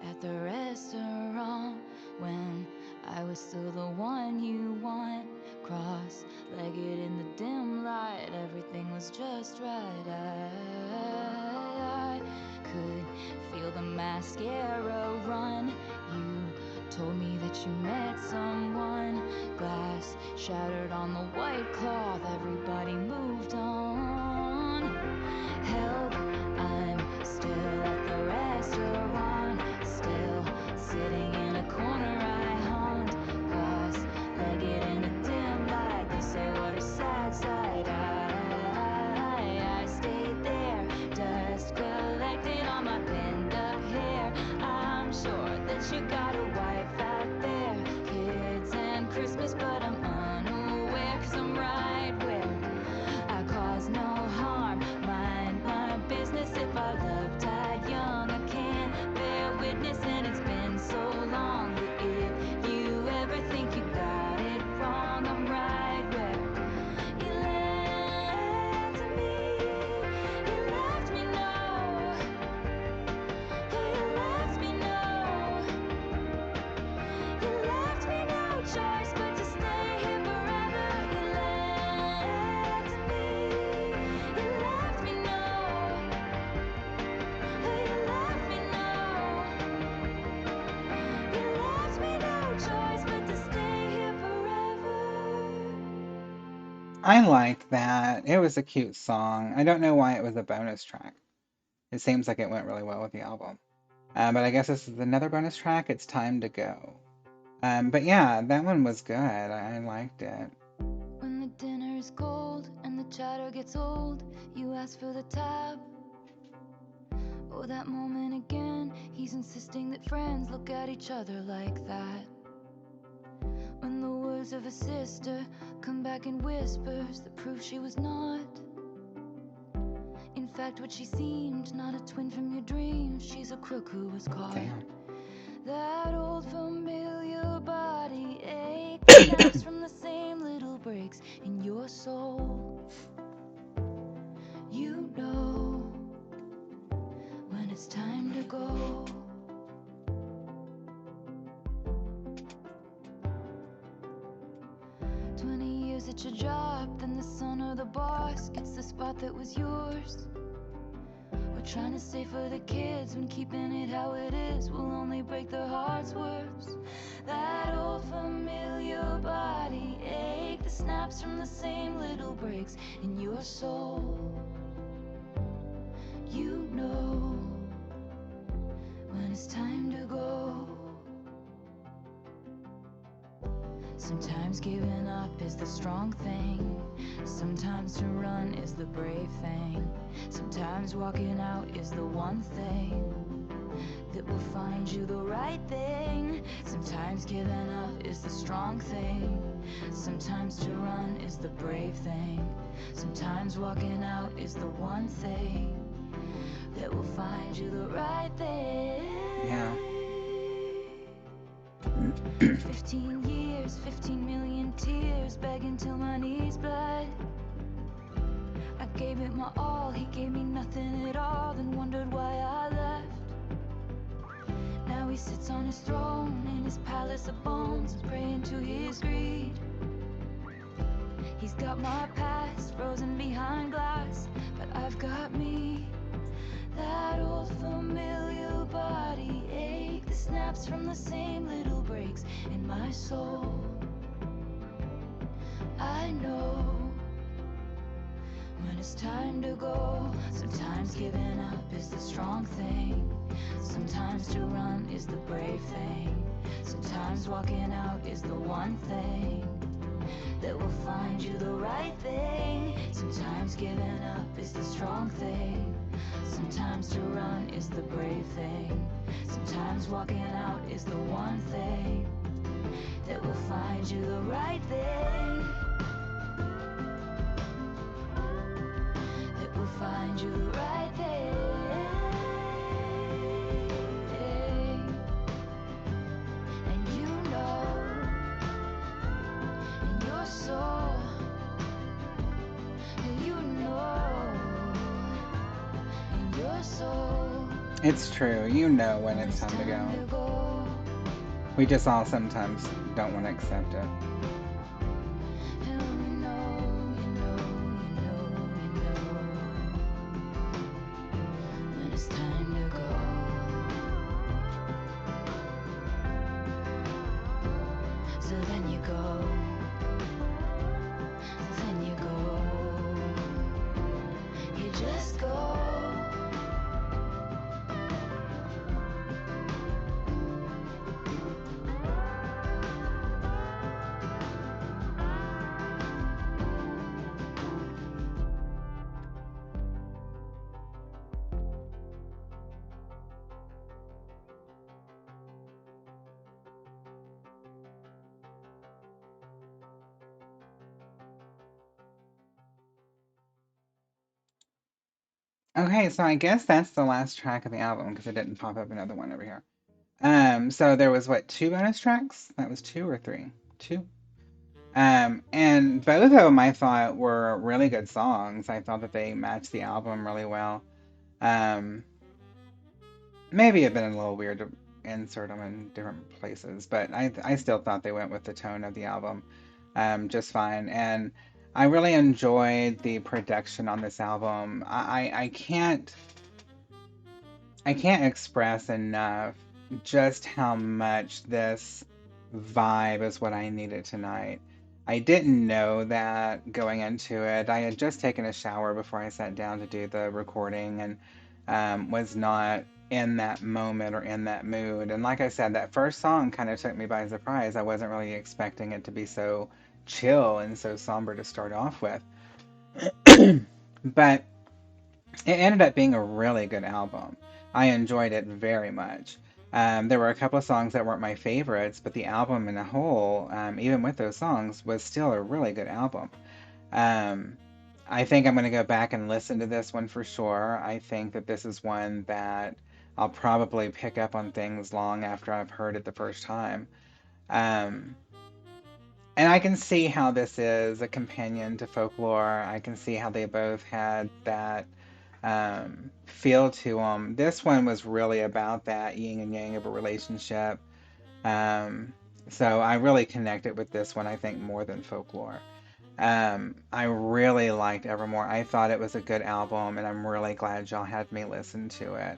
at the restaurant when I was still the one you want. Cross-legged in the dim light, everything was just right. I could feel the mascara run. You told me that you met someone. Glass shattered on the white cloth, everybody moved on. Help, I'm still at the restaurant, still sitting in a corner I haunt, cross-legged in the dim light. They say what a sad sight. I stayed there, dust collected on my pinned up hair. I'm sure that you got a wife out there, kids and Christmas, but I'm unaware, 'cause I'm right where I cause no harm, mind my business. If I love died young, I can't bear witness, and it's been so long that if you ever think you got it wrong, I'm right where you left me. You left me, no. You left me, no. I liked that. It was a cute song. I don't know why it was a bonus track. It seems like it went really well with the album. But I guess this is another bonus track. It's Time to Go. But yeah, that one was good. I liked it. When the dinner is cold and the chatter gets old, you ask for the tab. Oh, that moment again, he's insisting that friends look at each other like that. When the words of a sister come back in whispers that prove she was not, in fact, what she seemed, not a twin from your dreams, she's a crook who was caught. Damn. That old familiar body ache snaps from the same little breaks in your soul. You know when it's time to go. At your job, then the son or the boss gets the spot that was yours. We're trying to save for the kids when keeping it how it is will only break their hearts worse. That old familiar body ache that snaps from the same little breaks in your soul. You know when it's time to go. Sometimes giving up is the strong thing. Sometimes to run is the brave thing. Sometimes walking out is the one thing that will find you the right thing. Sometimes giving up is the strong thing. Sometimes to run is the brave thing. Sometimes walking out is the one thing that will find you the right thing. Yeah. 15 years, 15 million tears, begging till my knees bled. I gave it my all, he gave me nothing at all, then wondered why I left. Now he sits on his throne in his palace of bones, praying to his greed. He's got my past frozen behind glass, but I've got me. That old familiar body ache that snaps from the same little breaks in my soul. I know when it's time to go. Sometimes giving up is the strong thing. Sometimes to run is the brave thing. Sometimes walking out is the one thing that will find you the right thing. Sometimes giving up is the strong thing. Sometimes to run is the brave thing. Sometimes walking out is the one thing that will find you the right thing. That will find you the right thing. And you know in your soul, you know in your soul. It's true. You know when it's time to go. We just all sometimes don't want to accept it. When it's time to go. So then you go. Then you go. You just go. Okay, so I guess that's the last track of the album because it didn't pop up another one over here. So there was what, two bonus tracks? That was two or three? Two. And both of them I thought were really good songs. I thought that they matched the album really well. Um, Maybe it'd been a little weird to insert them in different places, but I still thought they went with the tone of the album just fine. And I really enjoyed the production on this album. I can't express enough just how much this vibe is what I needed tonight. I didn't know that going into it. I had just taken a shower before I sat down to do the recording and was not in that moment or in that mood. And like I said, that first song kind of took me by surprise. I wasn't really expecting it to be so chill and so somber to start off with. But it ended up being a really good album. I enjoyed it very much. There were a couple of songs that weren't my favorites, but the album in a whole, even with those songs, was still a really good album. Um, I think I'm going to go back and listen to this one for sure. I think that this is one that I'll probably pick up on things long after I've heard it the first time. Um, and I can see how this is a companion to folklore. I can see how they both had that feel to them. This one was really about that yin and yang of a relationship. Um, so I really connected with this one, I think, more than folklore. I really liked Evermore. I thought it was a good album, and I'm really glad y'all had me listen to it.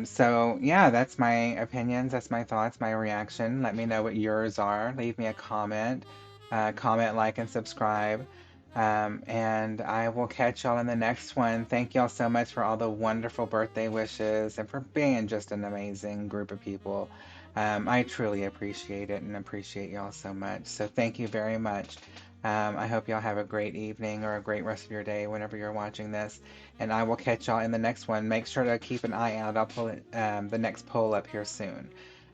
So yeah, that's my opinions, that's my thoughts, my reaction. Let me know what yours are. Leave me a comment, comment, like, and subscribe. And I will catch y'all in the next one. Thank y'all so much for all the wonderful birthday wishes and for being just an amazing group of people. I truly appreciate it and appreciate y'all so much. So thank you very much. I hope y'all have a great evening or a great rest of your day whenever you're watching this. And I will catch y'all in the next one. Make sure to keep an eye out. I'll pull it, the next poll up here soon.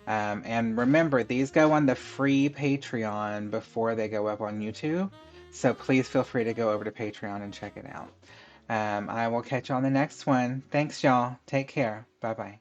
And remember, these go on the free Patreon before they go up on YouTube. So please feel free to go over to Patreon and check it out. I will catch you on the next one. Thanks, y'all. Take care. Bye bye.